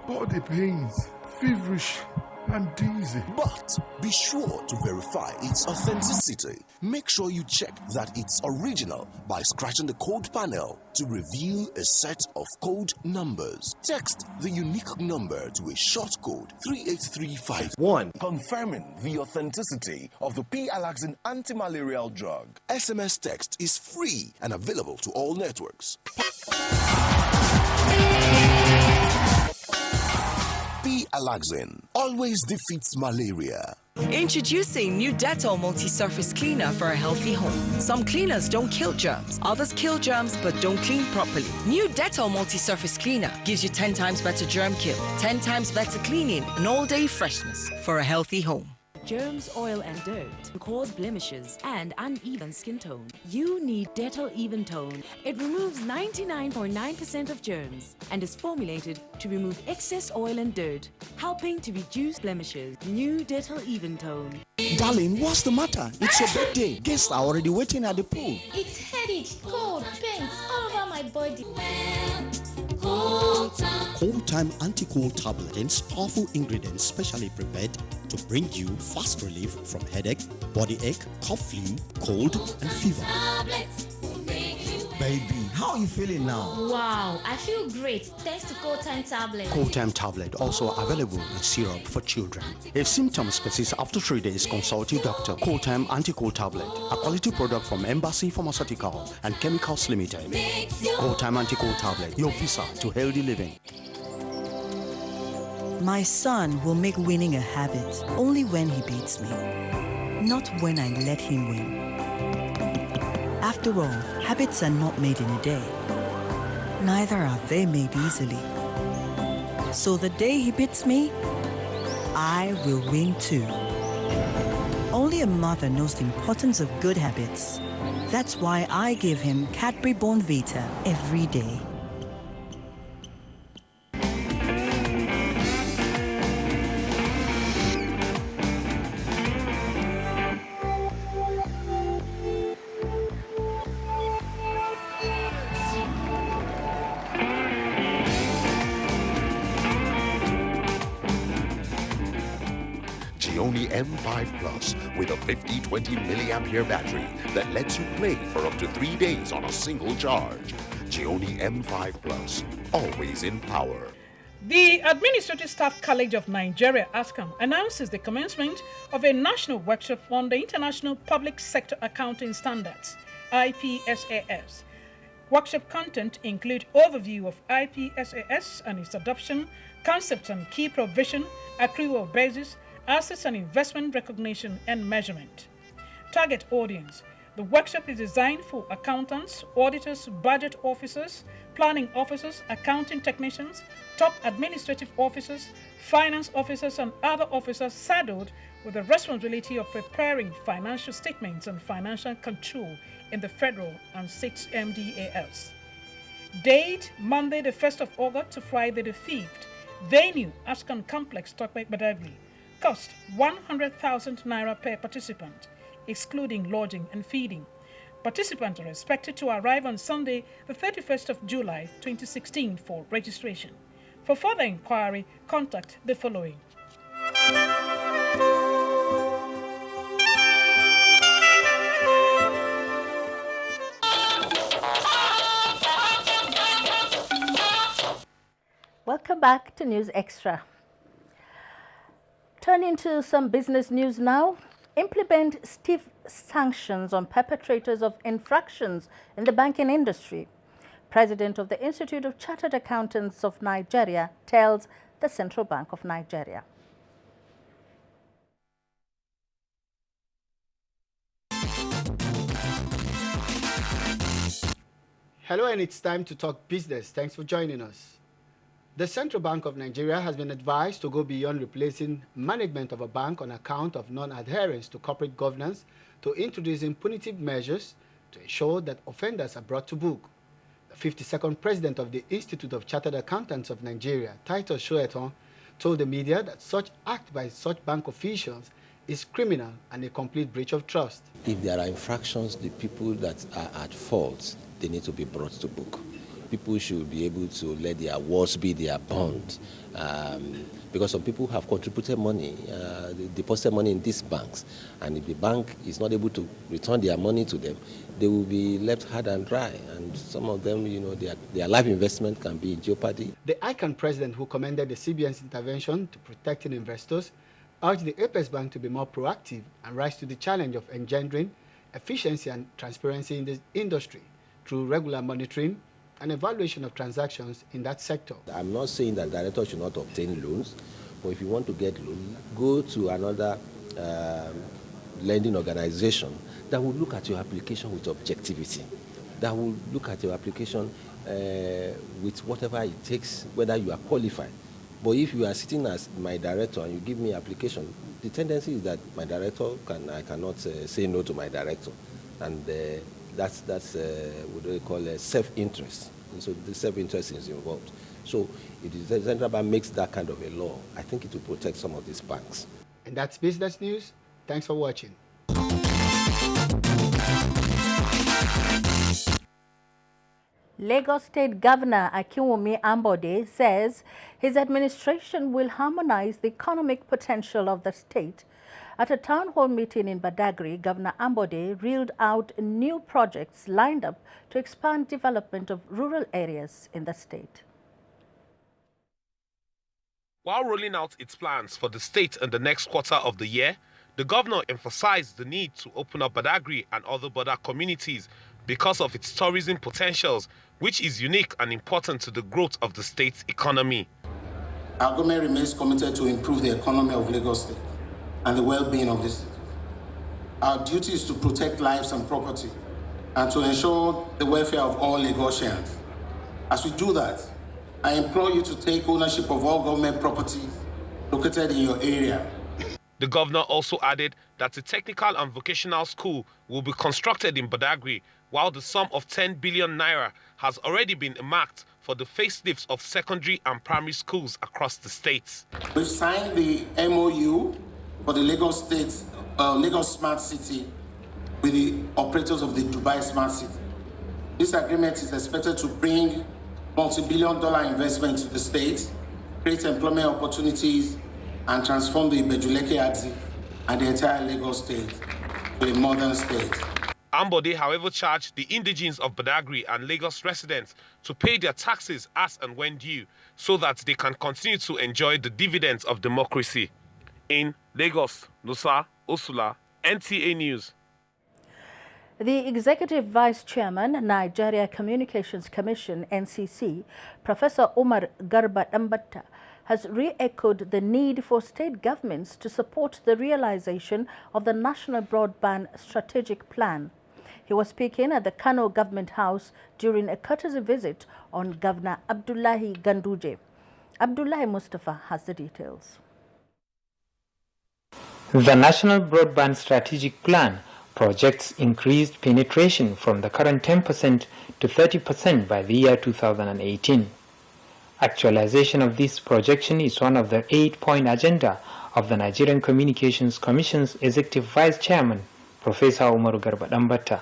body pains, feverish, and dizzy. But be sure to verify its authenticity. Make sure you check that it's original by scratching the code panel to reveal a set of code numbers. Text the unique number to a short code 38351, confirming the authenticity of the P-Alaxin anti-malarial drug. SMS text is free and available to all networks. P-Alaxin always defeats malaria. Introducing new Dettol multi-surface cleaner for a healthy home. Some cleaners don't kill germs, others kill germs but don't clean properly. New Dettol multi-surface cleaner gives you 10 times better germ kill, 10 times better cleaning, and all-day freshness for a healthy home. Germs, oil, and dirt cause blemishes and uneven skin tone. You need Dettol Even Tone. It removes 99.9% of germs and is formulated to remove excess oil and dirt, helping to reduce blemishes. New Dettol Even Tone. Darling, what's the matter? It's your birthday. Guests are already waiting at the pool. It's headache, cold, pains all over my body. Cold Time Anti-Cold Tablet contains powerful ingredients specially prepared to bring you fast relief from headache, body ache, cough, flu, cold, and fever. Baby, how are you feeling now? Wow, I feel great thanks to Cold Time Tablet. Cold Time Tablet also available with syrup for children. If symptoms persist after 3 days, consult your doctor. Cold Time Anti-Cold Tablet, a quality product from Embassy Pharmaceutical and Chemicals Limited. Cold Time Anti-Cold Tablet, your visa to healthy living. My son will make winning a habit only when he beats me, not when I let him win. After all, habits are not made in a day. Neither are they made easily. So the day he beats me, I will win too. Only a mother knows the importance of good habits. That's why I give him Cadbury Bonvita every day. M5 Plus with a 50-20 milliampere battery that lets you play for up to 3 days on a single charge. Gioni M5 Plus, always in power. The Administrative Staff College of Nigeria, ASCAM, announces the commencement of a national workshop on the International Public Sector Accounting Standards, IPSAS. Workshop content include overview of IPSAS and its adoption, concepts and key provision, accrual basis, assets and investment recognition and measurement. Target audience. The workshop is designed for accountants, auditors, budget officers, planning officers, accounting technicians, top administrative officers, finance officers, and other officers saddled with the responsibility of preparing financial statements and financial control in the federal and state MDAs. Date, Monday the 1st of August to Friday the 5th. Venue, Ascon Complex, Tokpek, Badagry. Cost 100,000 naira per participant, excluding lodging and feeding. Participants are expected to arrive on Sunday, the 31st of July 2016 for registration. For further inquiry, contact the following: Welcome back to News Extra. Turning to some business news now. Implement stiff sanctions on perpetrators of infractions in the banking industry. President of the Institute of Chartered Accountants of Nigeria tells the Central Bank of Nigeria. Hello, and it's time to talk business. Thanks for joining us. The Central Bank of Nigeria has been advised to go beyond replacing management of a bank on account of non-adherence to corporate governance to introducing punitive measures to ensure that offenders are brought to book. The 52nd president of the Institute of Chartered Accountants of Nigeria, Titus Shoeton, told the media that such act by such bank officials is criminal and a complete breach of trust. If there are infractions, the people that are at fault, they need to be brought to book. People should be able to let their words be their bond, because some people have contributed money, deposited money in these banks, and if the bank is not able to return their money to them, they will be left hard and dry, and some of them, their life investment can be in jeopardy. The ICANN president, who commended the CBN's intervention to protecting investors, urged the Apex Bank to be more proactive and rise to the challenge of engendering efficiency and transparency in the industry through regular monitoring and evaluation of transactions in that sector. I'm not saying that directors should not obtain loans, but if you want to get loans, go to another lending organization that will look at your application with objectivity, that will look at your application with whatever it takes, whether you are qualified. But if you are sitting as my director and you give me application, the tendency is that my director I cannot say no to my director, and that's what they call self-interest. And so the self-interest is involved. So if the Central Bank makes that kind of a law, I think it will protect some of these banks. And that's business news. Thanks for watching. Lagos State Governor Akinwumi Ambode says his administration will harmonize the economic potential of the state. At a town hall meeting in Badagry, Governor Ambode reeled out new projects lined up to expand development of rural areas in the state. While rolling out its plans for the state in the next quarter of the year, the governor emphasized the need to open up Badagry and other border communities because of its tourism potentials, which is unique and important to the growth of the state's economy. Our government remains committed to improve the economy of Lagos State and the well-being of this state. Our duty is to protect lives and property and to ensure the welfare of all Lagosians. As we do that, I implore you to take ownership of all government property located in your area. The governor also added that a technical and vocational school will be constructed in Badagry, while the sum of 10 billion naira has already been earmarked for the facelifts of secondary and primary schools across the states. We've signed the MOU for the Lagos Smart City with the operators of the Dubai Smart City. This agreement is expected to bring multi-billion-dollar investment to the state, create employment opportunities, and transform the Bejuleke Axis and the entire Lagos state to a modern state. Ambode, however, charged the indigenes of Badagry and Lagos residents to pay their taxes as and when due, so that they can continue to enjoy the dividends of democracy. In Lagos, Nusa Osula, NTA News. The Executive Vice Chairman, Nigeria Communications Commission, NCC, Professor Umar Garba Dambatta, has re-echoed the need for state governments to support the realization of the National Broadband Strategic Plan. He was speaking at the Kano Government House during a courtesy visit on Governor Abdullahi Ganduje. Abdullahi Mustafa has the details. The National Broadband Strategic Plan projects increased penetration from the current 10% to 30% by the year 2018. Actualization of this projection is one of the 8-point agenda of the Nigerian Communications Commission's Executive Vice Chairman, Professor Umar Garba Dambatta.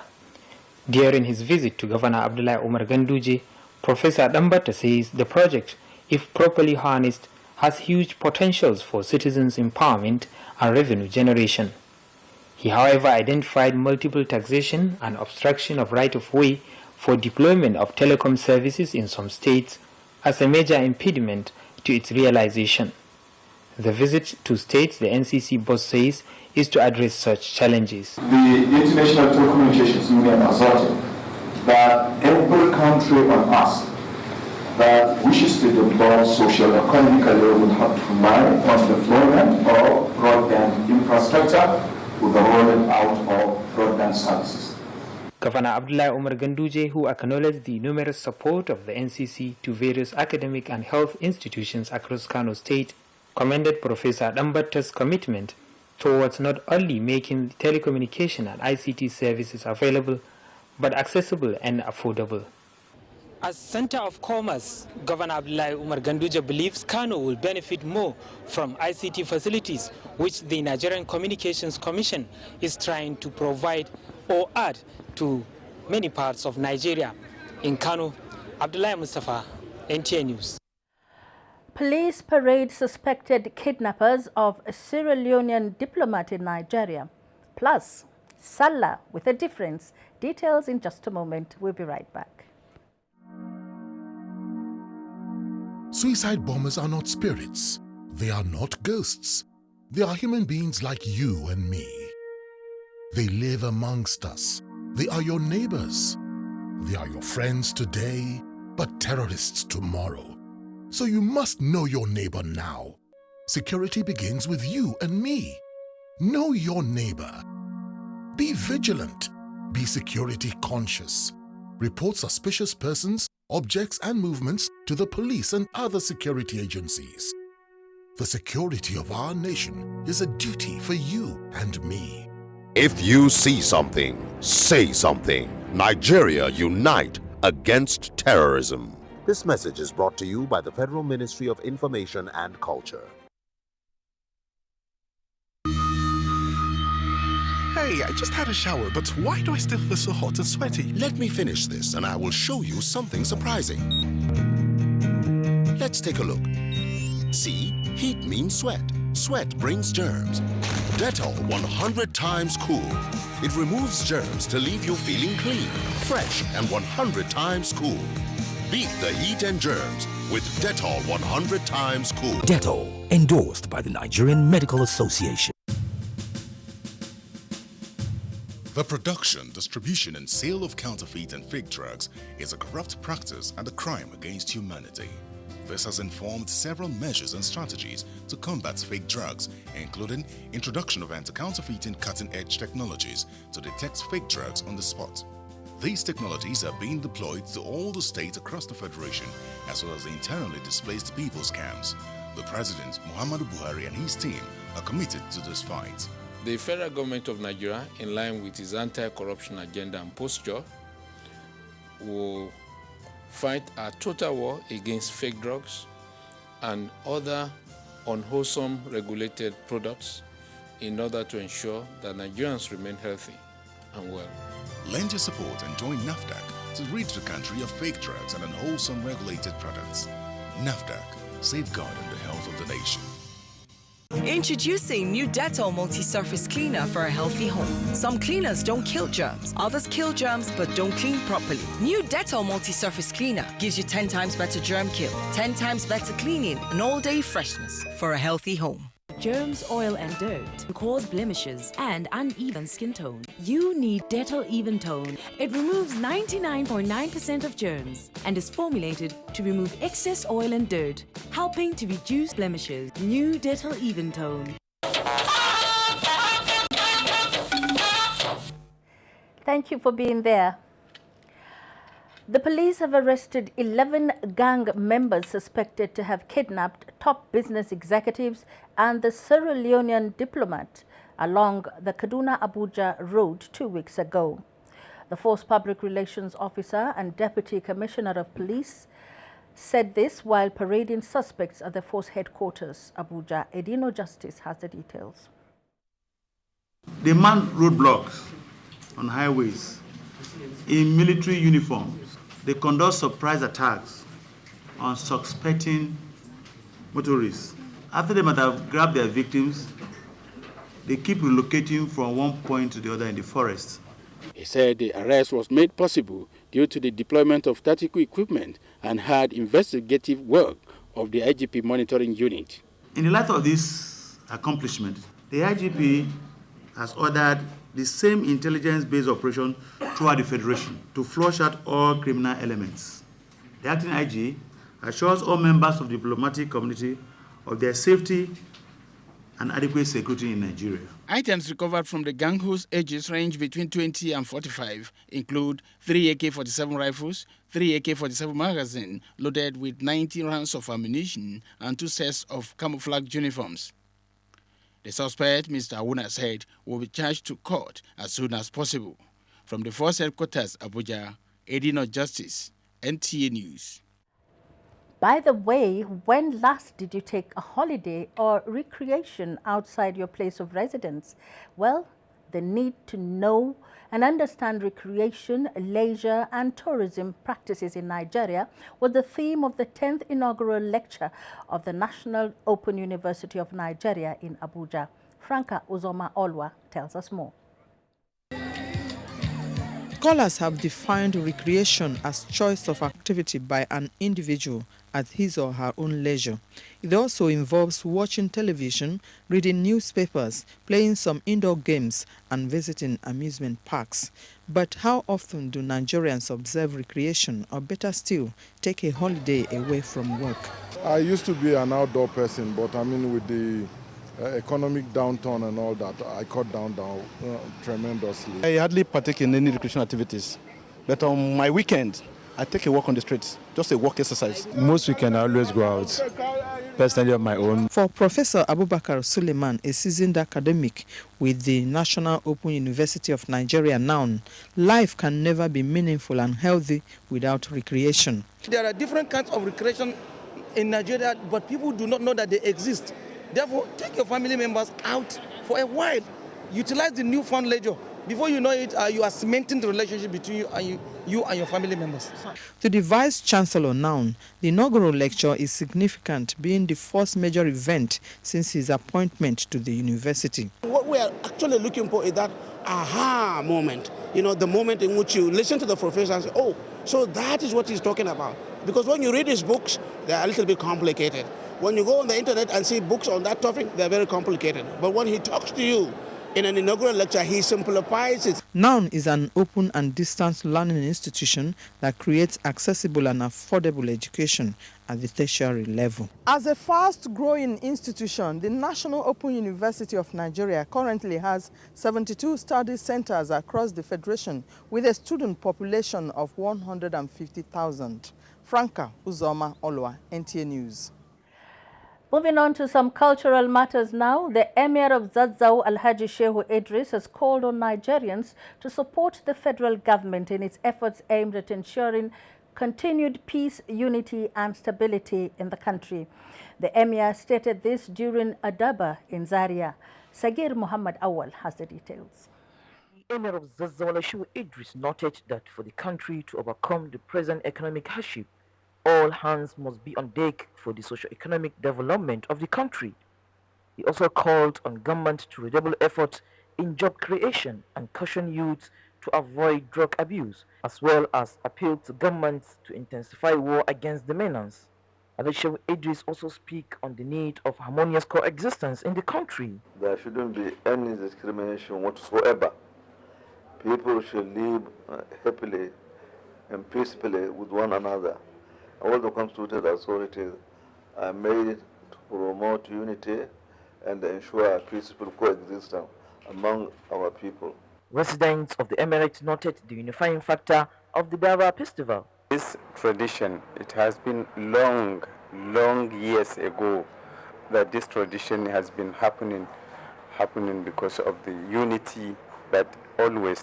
During his visit to Governor Abdullahi Umar Ganduje, Professor Dambatta says the project, if properly harnessed, has huge potentials for citizens' empowerment and revenue generation. He, however, identified multiple taxation and obstruction of right-of-way for deployment of telecom services in some states as a major impediment to its realization. The visit to states, the NCC boss says, is to address such challenges. The International Telecommunications Union asserted that every country on earth that wishes to develop socio-economically will have to rely on the deployment of broadband infrastructure with the rolling out of broadband services. Governor Abdullahi Umar Ganduje, who acknowledged the numerous support of the NCC to various academic and health institutions across Kano State, commended Professor Dambatta's commitment towards not only making telecommunication and ICT services available, but accessible and affordable. As Center of Commerce, Governor Abdullahi Umar Ganduje believes Kano will benefit more from ICT facilities, which the Nigerian Communications Commission is trying to provide or add to many parts of Nigeria. In Kano, Abdullahi Mustafa, NTA News. Police parade suspected kidnappers of a Sierra Leonean diplomat in Nigeria. Plus, Salah with a difference. Details in just a moment. We'll be right back. Suicide bombers are not spirits. They are not ghosts. They are human beings like you and me. They live amongst us. They are your neighbors. They are your friends today, but terrorists tomorrow. So you must know your neighbor now. Security begins with you and me. Know your neighbor. Be vigilant. Be security conscious. Report suspicious persons, objects and movements to the police and other security agencies. The security of our nation is a duty for you and me. If you see something, say something. Nigeria unite against terrorism. This message is brought to you by the Federal Ministry of Information and Culture. Hey, I just had a shower, but why do I still feel so hot and sweaty? Let me finish this and I will show you something surprising. Let's take a look. See, heat means sweat. Sweat brings germs. Dettol 100 times cool. It removes germs to leave you feeling clean, fresh, and 100 times cool. Beat the heat and germs with Dettol 100 times cool. Dettol, endorsed by the Nigerian Medical Association. The production, distribution, and sale of counterfeit and fake drugs is a corrupt practice and a crime against humanity. This has informed several measures and strategies to combat fake drugs, including introduction of anti-counterfeiting cutting-edge technologies to detect fake drugs on the spot. These technologies are being deployed to all the states across the Federation, as well as the internally displaced people's camps. The President, Muhammadu Buhari, and his team are committed to this fight. The federal government of Nigeria, in line with its anti-corruption agenda and posture, will fight a total war against fake drugs and other unwholesome regulated products in order to ensure that Nigerians remain healthy and well. Lend your support and join NAFDAC to rid the country of fake drugs and unwholesome regulated products. NAFDAC, safeguarding the health of the nation. Introducing new Dettol multi-surface cleaner for a healthy home. Some cleaners don't kill germs, others kill germs but don't clean properly. New Dettol multi-surface cleaner gives you 10 times better germ kill, 10 times better cleaning, and all-day freshness for a healthy home. Germs, oil and dirt cause blemishes and uneven skin tone. You need Dettol Even Tone. It removes 99.9% of germs and is formulated to remove excess oil and dirt, helping to reduce blemishes. New Dettol Even Tone. Thank you for being there. The police have arrested 11 gang members suspected to have kidnapped top business executives and the Sierra Leonean diplomat along the Kaduna-Abuja road 2 weeks ago. The Force Public Relations Officer and Deputy Commissioner of Police said this while parading suspects at the force headquarters, Abuja. Edino Justice has the details. They man roadblocks on highways in military uniforms. They conduct surprise attacks on suspecting motorists. After they might have grabbed their victims, they keep relocating from one point to the other in the forest. He said the arrest was made possible due to the deployment of tactical equipment and hard investigative work of the IGP monitoring unit. In the light of this accomplishment, the IGP has ordered the same intelligence-based operation throughout the Federation to flush out all criminal elements. The acting IG assures all members of the diplomatic community of their safety and adequate security in Nigeria. Items recovered from the gang whose ages range between 20 and 45 include 3 AK-47 rifles, 3 AK-47 magazines loaded with 90 rounds of ammunition, and 2 sets of camouflage uniforms. The suspect, Mr. Awuna said, will be charged to court as soon as possible. From the force headquarters, Abuja, Edino Justice, NTA News. By the way, when last did you take a holiday or recreation outside your place of residence? Well, the need to know and understand recreation, leisure and tourism practices in Nigeria was the theme of the 10th inaugural lecture of the National Open University of Nigeria in Abuja. Franca Uzoma Olwa tells us more. Scholars have defined recreation as choice of activity by an individual at his or her own leisure. It also involves watching television, reading newspapers, playing some indoor games, and visiting amusement parks. But how often do Nigerians observe recreation, or better still, take a holiday away from work? I used to be an outdoor person, but I mean with the economic downturn and all that, I cut down tremendously. I hardly partake in any recreational activities, but on my weekend, I take a walk on the streets, just a walk exercise. Most weekends I always go out, personally on my own. For Professor Abubakar Suleiman, a seasoned academic with the National Open University of Nigeria (NAUN), life can never be meaningful and healthy without recreation. There are different kinds of recreation in Nigeria, but people do not know that they exist. Therefore, take your family members out for a while. Utilize the newfound leisure. Before you know it, you are cementing the relationship between you and your family members. To the Vice Chancellor (NAUN), the inaugural lecture is significant, being the first major event since his appointment to the university. What we are actually looking for is that aha moment, the moment in which you listen to the professor and say, oh, so that is what he's talking about. Because when you read his books, they're a little bit complicated. When you go on the internet and see books on that topic, they're very complicated. But when he talks to you in an inaugural lecture, he simplifies it. NAUN is an open and distance learning institution that creates accessible and affordable education at the tertiary level. As a fast-growing institution, the National Open University of Nigeria currently has 72 study centers across the Federation with a student population of 150,000. Franca Uzoma Olwa, NTA News. Moving on to some cultural matters now, the Emir of Zazzau, Alhaji Shehu Idris, has called on Nigerians to support the federal government in its efforts aimed at ensuring continued peace, unity and stability in the country. The Emir stated this during Adaba in Zaria. Sagir Muhammad Awal has the details. The Emir of Zazzau, Shehu Idris, noted that for the country to overcome the present economic hardship, all hands must be on deck for the socio-economic development of the country. He also called on government to redouble efforts in job creation and caution youths to avoid drug abuse, as well as appeal to governments to intensify war against the menace. Alhaji Idris also speak on the need of harmonious coexistence in the country. There shouldn't be any discrimination whatsoever. People should live happily and peacefully with one another. All the constituted authorities are made to promote unity and ensure peaceful coexistence among our people. Residents of the Emirates noted the unifying factor of the Dava festival. This tradition, it has been long years ago that this tradition has been happening because of the unity that always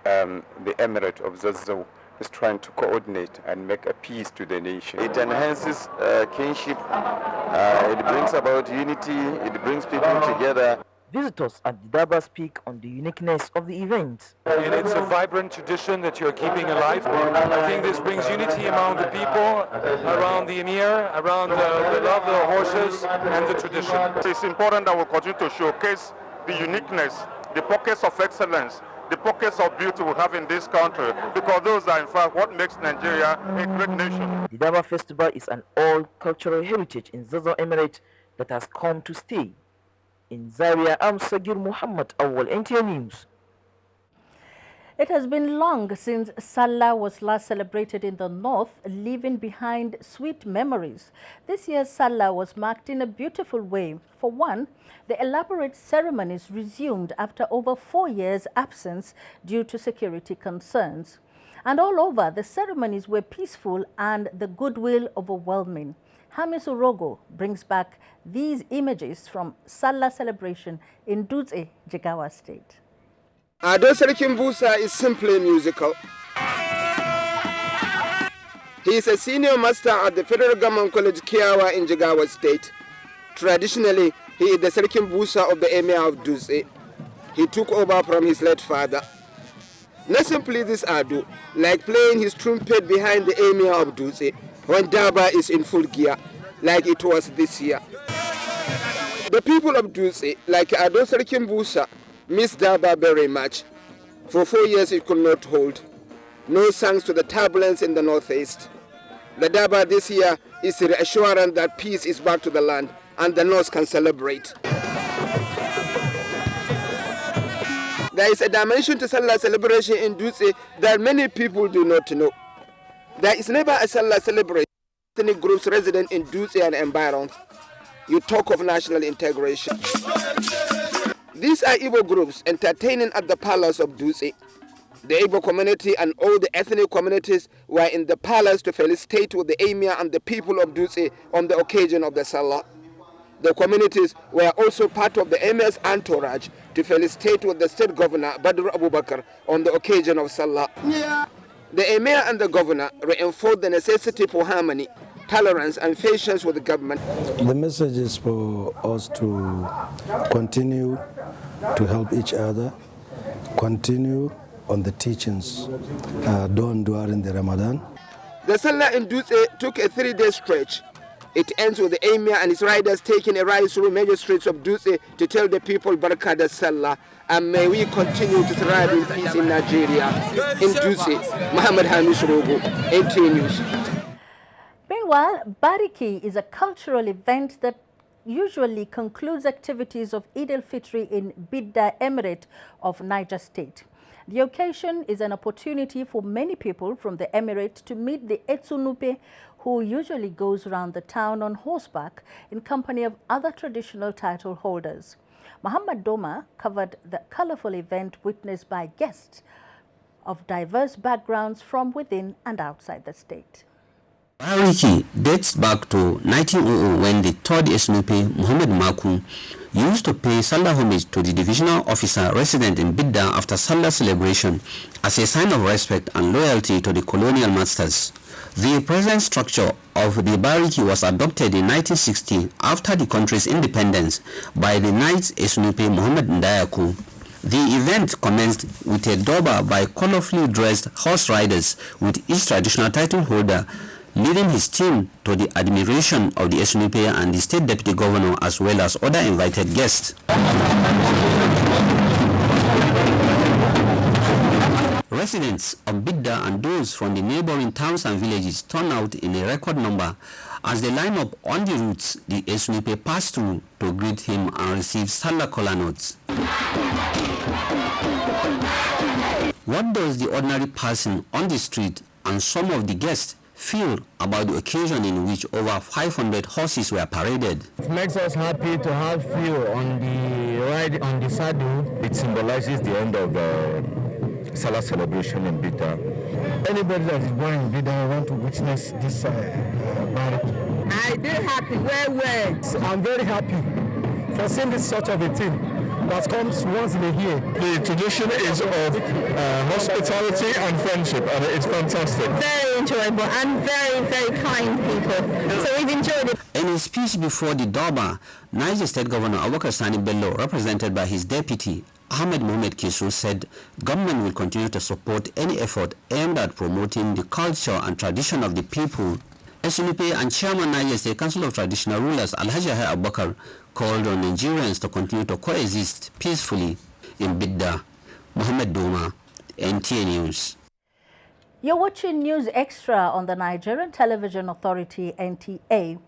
the Emirate of Zazzau is trying to coordinate and make a peace to the nation. It enhances kinship, it brings about unity, it brings people together. Visitors at the Daba speak on the uniqueness of the event. And it's a vibrant tradition that you're keeping alive. I think this brings unity among the people, around the emir, around the love of the horses and the tradition. It's important that we continue to showcase the uniqueness, the pockets of excellence the pockets of beauty we have in this country, because those are in fact what makes Nigeria a great nation. The Daba Festival is an old cultural heritage in Zazzau Emirate that has come to stay. In Zaria, I'm Sagir Muhammad Awal, NTA News. It has been long since Salah was last celebrated in the north, leaving behind sweet memories. This year's Salah was marked in a beautiful way. For one, the elaborate ceremonies resumed after over 4 years' absence due to security concerns. And all over, the ceremonies were peaceful and the goodwill overwhelming. Hamis Urogo brings back these images from Salah celebration in Dutse, Jigawa State. Ado Serikin Busa is simply musical. He is a senior master at the Federal Government College Kiawa in Jigawa State. Traditionally, he is the Serikin Busa of the Emir of Dutse. He took over from his late father. Nothing pleases Ado like playing his trumpet behind the Emir of Dutse when Daba is in full gear, like it was this year. The people of Dutse, like Ado Serikin Busa, miss Daba very much. For 4 years it could not hold. No thanks to the turbulence in the northeast. The Daba this year is the assurance that peace is back to the land and the North can celebrate. There is a dimension to Salah celebration in Dutse that many people do not know. There is never a Salah celebration ethnic groups resident in Dutse and environs. You talk of national integration. These are Igbo groups entertaining at the palace of Dutse. The Igbo community and all the ethnic communities were in the palace to felicitate with the Emir and the people of Dutse on the occasion of the Salah. The communities were also part of the Emir's entourage to felicitate with the state governor Badr Abubakar on the occasion of Salah. The Emir and the governor reinforced the necessity for harmony, tolerance and patience with the government. The message is for us to continue to help each other, continue on the teachings done during the Ramadan. The Salah in Dutse took a 3-day stretch. It ends with the Emir and his riders taking a ride through major streets of Dutse to tell the people Barakah Salah, and may we continue to thrive in peace in Nigeria. In Dutse, Muhammad Hamis Rogo, NTA News. Meanwhile, Bariki is a cultural event that usually concludes activities of Eid al-Fitr in Bida Emirate of Niger State. The occasion is an opportunity for many people from the emirate to meet the Etsunupe, who usually goes around the town on horseback in company of other traditional title holders. Muhammad Doma covered the colorful event witnessed by guests of diverse backgrounds from within and outside the state. Bariki dates back to 1900 when the third Esnupe, Muhammad Maku, used to pay Salah homage to the divisional officer resident in Bida after Salah celebration as a sign of respect and loyalty to the colonial masters. The present structure of the Bariki was adopted in 1960 after the country's independence by the ninth Esnupe Muhammad Ndayaku. The event commenced with a doba by colorfully dressed horse riders, with each traditional title holder leading his team to the admiration of the Esnupe and the state deputy governor, as well as other invited guests. Residents of Bida and those from the neighboring towns and villages turned out in a record number as they line up on the routes the Esnupe passed through to greet him and receive Salah kola notes. What does the ordinary person on the street and some of the guests feel about the occasion in which over 500 horses were paraded? It makes us happy to have few on the ride on the saddle. It symbolizes the end of the Salah celebration in Bida. Anybody that is born in Bida want to witness this parade. I do happy, well. I'm very happy for seeing this sort of a thing that comes once in a year. The tradition is of hospitality and friendship, and it's fantastic. Very enjoyable and very, very kind people. So we've enjoyed it. In his speech before the Durbar, Niger State Governor Abubakar Sani Bello, represented by his deputy Ahmed Mohamed Kisu, said government will continue to support any effort aimed at promoting the culture and tradition of the people. SNP and Chairman Niger State Council of Traditional Rulers Alhaji Abubakar called on Nigerians to continue to coexist peacefully in Bida. Mohammed Doma, NTA News. You're watching News Extra on the Nigerian Television Authority, NTA.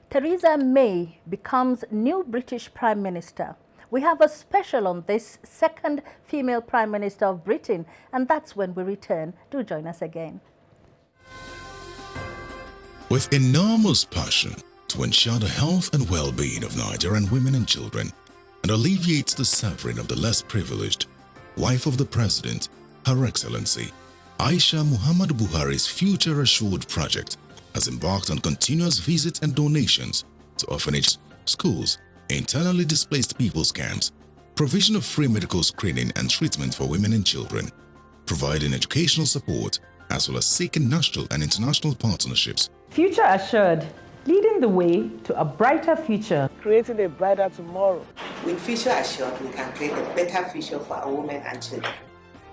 Theresa May becomes new British Prime Minister. We have a special on this, second female Prime Minister of Britain, and that's when we return. Do join us again. With enormous passion to ensure the health and well-being of Nigerian women and children and alleviate the suffering of the less privileged, wife of the President, Her Excellency, Aisha Muhammad Buhari's Future Assured project has embarked on continuous visits and donations to orphanages, schools, internally displaced people's camps, provision of free medical screening and treatment for women and children, providing educational support, as well as seeking national and international partnerships. Future Assured, leading the way to a brighter future. Creating a brighter tomorrow. With Future Assured, we can create a better future for our women and children.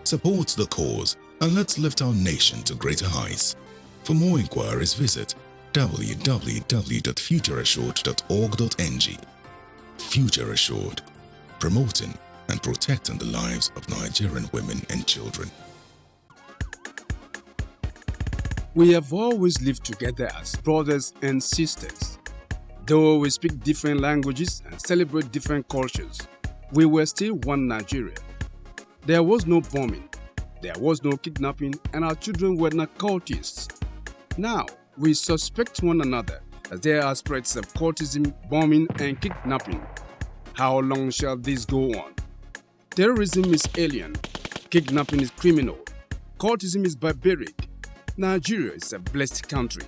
Support the cause and let's lift our nation to greater heights. For more inquiries, visit www.futureassured.org.ng. Future Assured, promoting and protecting the lives of Nigerian women and children. We have always lived together as brothers and sisters. Though we speak different languages and celebrate different cultures, we were still one Nigeria. There was no bombing, there was no kidnapping, and our children were not cultists. Now, we suspect one another as there are spreads of cultism, bombing, and kidnapping. How long shall this go on? Terrorism is alien, kidnapping is criminal, cultism is barbaric. Nigeria is a blessed country.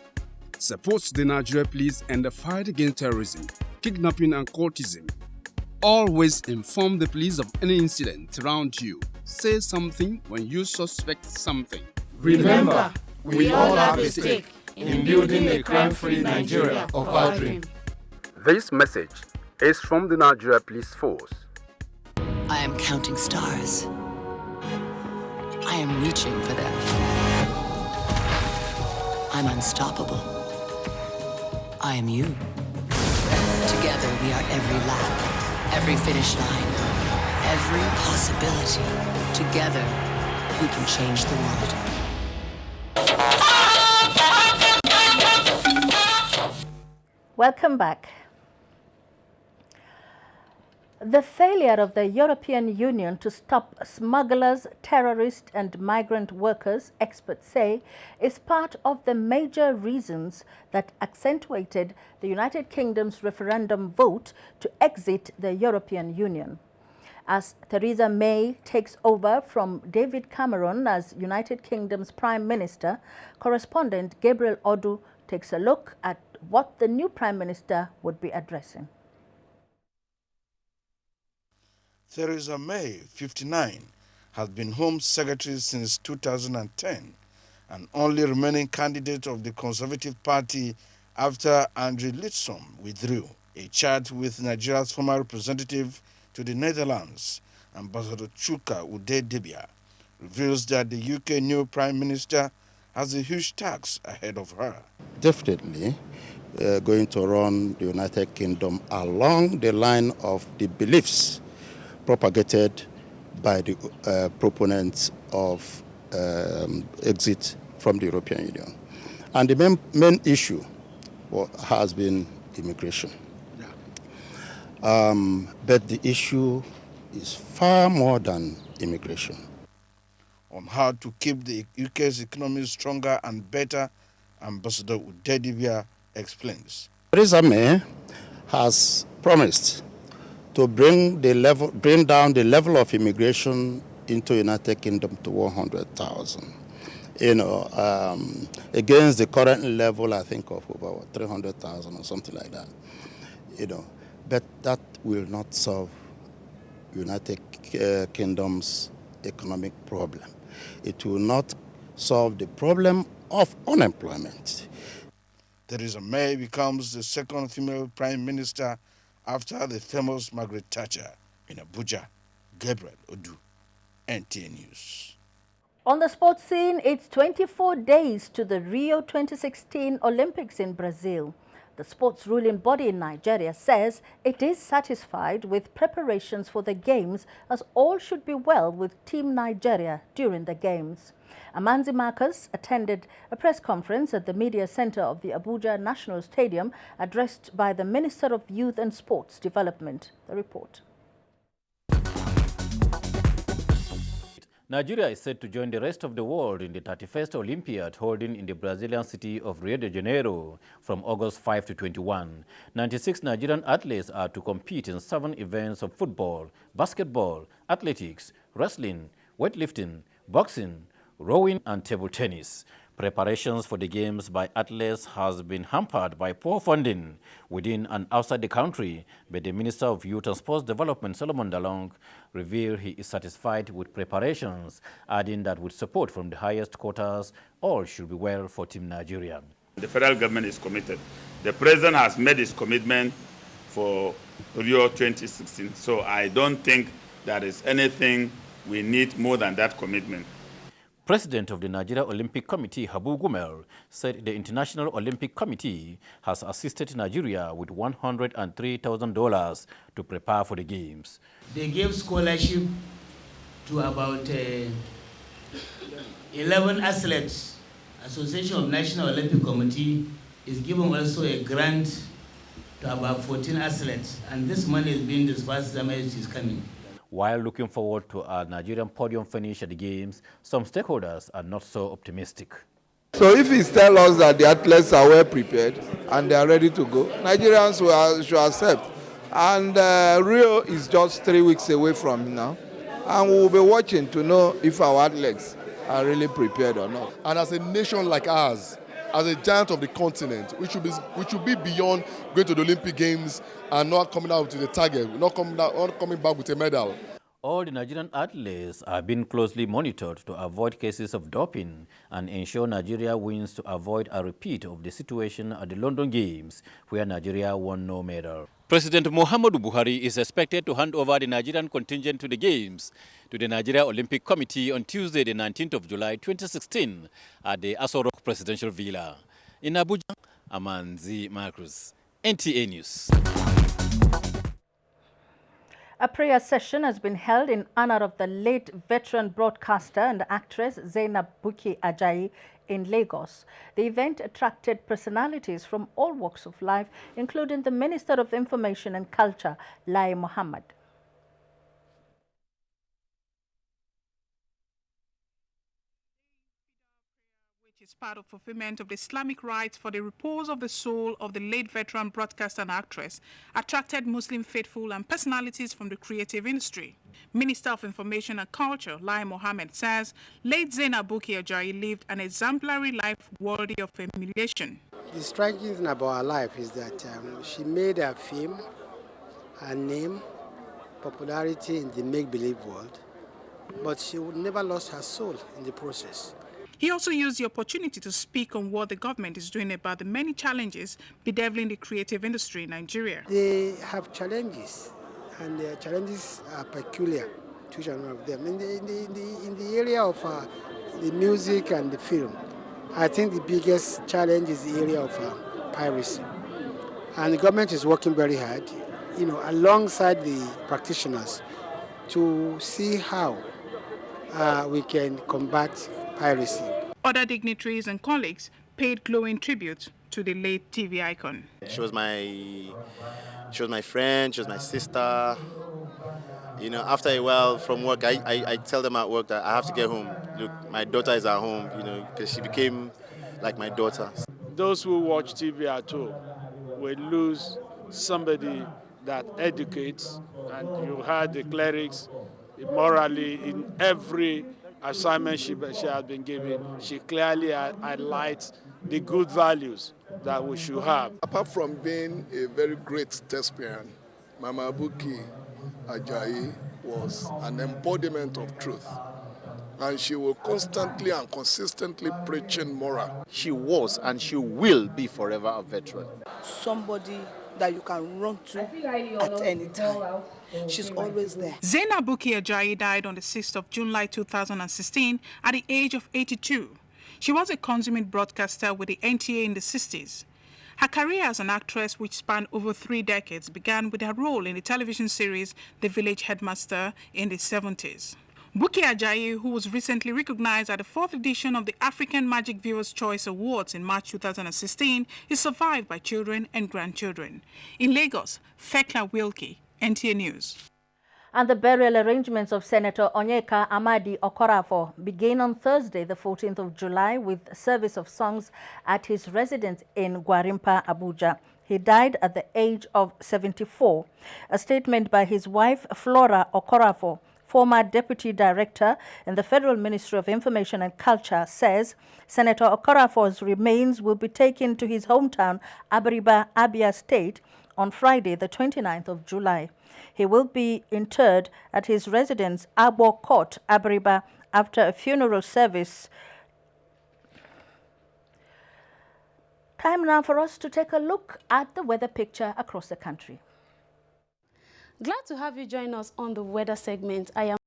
Support the Nigeria Police and the fight against terrorism, kidnapping, and cultism. Always inform the police of any incident around you. Say something when you suspect something. Remember, we all have a stake in building a crime-free Nigeria of our dream. This message is from the Nigeria Police Force. I am counting stars. I am reaching for them. I'm unstoppable. I am you. Together we are every lap, every finish line, every possibility. Together we can change the world. Welcome back. The failure of the European Union to stop smugglers, terrorists and migrant workers, experts say, is part of the major reasons that accentuated the United Kingdom's referendum vote to exit the European Union. As Theresa May takes over from David Cameron as United Kingdom's Prime Minister, correspondent Gabriel Odu takes a look at what the new Prime Minister would be addressing. Theresa May, 59, has been Home Secretary since 2010 and only remaining candidate of the Conservative Party after Andrew Leadsom withdrew. A chat with Nigeria's former representative to the Netherlands, Ambassador Chuka Udedibia, reveals that the UK new Prime Minister has a huge task ahead of her. Definitely going to run the United Kingdom along the line of the beliefs propagated by the proponents of exit from the European Union. And the main issue has been immigration. But the issue is far more than immigration. On how to keep the UK's economy stronger and better, Ambassador Udedibia explains. Theresa May has promised to bring down the level of immigration into United Kingdom to 100,000. Against the current level, I think of about 300,000 or something like that. But that will not solve United Kingdom's economic problem. It will not solve the problem of unemployment. Theresa May becomes the second female prime minister after the famous Margaret Thatcher in Abuja. Gabriel Odu, NTA News. On the sports scene, it's 24 days to the Rio 2016 Olympics in Brazil. The sports ruling body in Nigeria says it is satisfied with preparations for the Games, as all should be well with Team Nigeria during the Games. Amanzi Marcus attended a press conference at the media center of the Abuja National Stadium, addressed by the Minister of Youth and Sports Development. The report. Nigeria is set to join the rest of the world in the 31st Olympiad holding in the Brazilian city of Rio de Janeiro from August 5 to 21. 96 Nigerian athletes are to compete in 7 events of football, basketball, athletics, wrestling, weightlifting, boxing, rowing and table tennis. Preparations for the Games by athletes has been hampered by poor funding within and outside the country, but the Minister of Youth and Sports Development, Solomon Dalong, revealed he is satisfied with preparations, adding that with support from the highest quarters, all should be well for Team Nigeria. The federal government is committed. The President has made his commitment for Rio 2016, so I don't think there is anything we need more than that commitment. President of the Nigeria Olympic Committee, Habu Gumel, said the International Olympic Committee has assisted Nigeria with $103,000 to prepare for the Games. They gave scholarship to about 11 athletes. Association of National Olympic Committee is giving also a grant to about 14 athletes, and this money is being disbursed as it is coming. While looking forward to a Nigerian podium finish at the Games, some stakeholders are not so optimistic. So if he tells us that the athletes are well prepared and they are ready to go, Nigerians should accept. And Rio is just 3 weeks away from now, and we will be watching to know if our athletes are really prepared or not. And as a nation like ours, as a giant of the continent, we should be beyond going to the Olympic Games and not coming out to the target, not coming back with a medal. All the Nigerian athletes are being closely monitored to avoid cases of doping and ensure Nigeria wins to avoid a repeat of the situation at the London Games, where Nigeria won no medal. President Muhammadu Buhari is expected to hand over the Nigerian contingent to the Games to the Nigeria Olympic Committee on Tuesday, the 19th of July 2016 at the Aso Rock Presidential Villa. In Abuja, Amanzi Marcus, NTA News. A prayer session has been held in honor of the late veteran broadcaster and actress Zainab Buki Ajayi in Lagos. The event attracted personalities from all walks of life, including the Minister of Information and Culture, Lai Mohammed. Is part of fulfillment of the Islamic rites for the repose of the soul of the late veteran broadcaster and actress, attracted Muslim faithful and personalities from the creative industry. Minister of Information and Culture, Lai Mohammed, says late Zainab Buki Ajayi lived an exemplary life worthy of emulation. The striking thing about her life is that she made her fame, her name, popularity in the make-believe world, but she would never lost her soul in the process. He also used the opportunity to speak on what the government is doing about the many challenges bedeviling the creative industry in Nigeria. They have challenges, and their challenges are peculiar to each one of them. In the area of the music and the film, I think the biggest challenge is the area of piracy. And the government is working very hard, alongside the practitioners to see how we can combat piracy. Other dignitaries and colleagues paid glowing tribute to the late TV icon. She was my friend, she was my sister. After a while from work, I tell them at work that I have to get home. Look, my daughter is at home, because she became like my daughter. Those who watch TV at home will lose somebody that educates, and you heard the clerics morally in every assignment she has been given. She clearly highlights the good values that we should have. Apart from being a very great thespian, Mama Buki Ajayi was an embodiment of truth. And she will constantly and consistently preaching moral. She was and she will be forever a veteran. Somebody that you can run to at any time. She's always there. Zainab Buki Ajayi died on the 6th of July 2016 at the age of 82. She was a consummate broadcaster with the NTA in the 60s. Her career as an actress, which spanned over 3 decades, began with her role in the television series The Village Headmaster in the 70s. Buki Ajayi, who was recently recognized at the 4th edition of the African Magic Viewers' Choice Awards in March 2016, is survived by children and grandchildren. In Lagos, Thekla Wilkie, NTA News. And the burial arrangements of Senator Onyeka Amadi Okorafor begin on Thursday, the 14th of July, with service of songs at his residence in Gwarimpa, Abuja. He died at the age of 74. A statement by his wife, Flora Okorafor, former Deputy Director in the Federal Ministry of Information and Culture, says Senator Okorafor's remains will be taken to his hometown, Abariba, Abia State, on Friday, the 29th of July. He will be interred at his residence, Abo Court, Abariba, after a funeral service. Time now for us to take a look at the weather picture across the country. Glad to have you join us on the weather segment. I am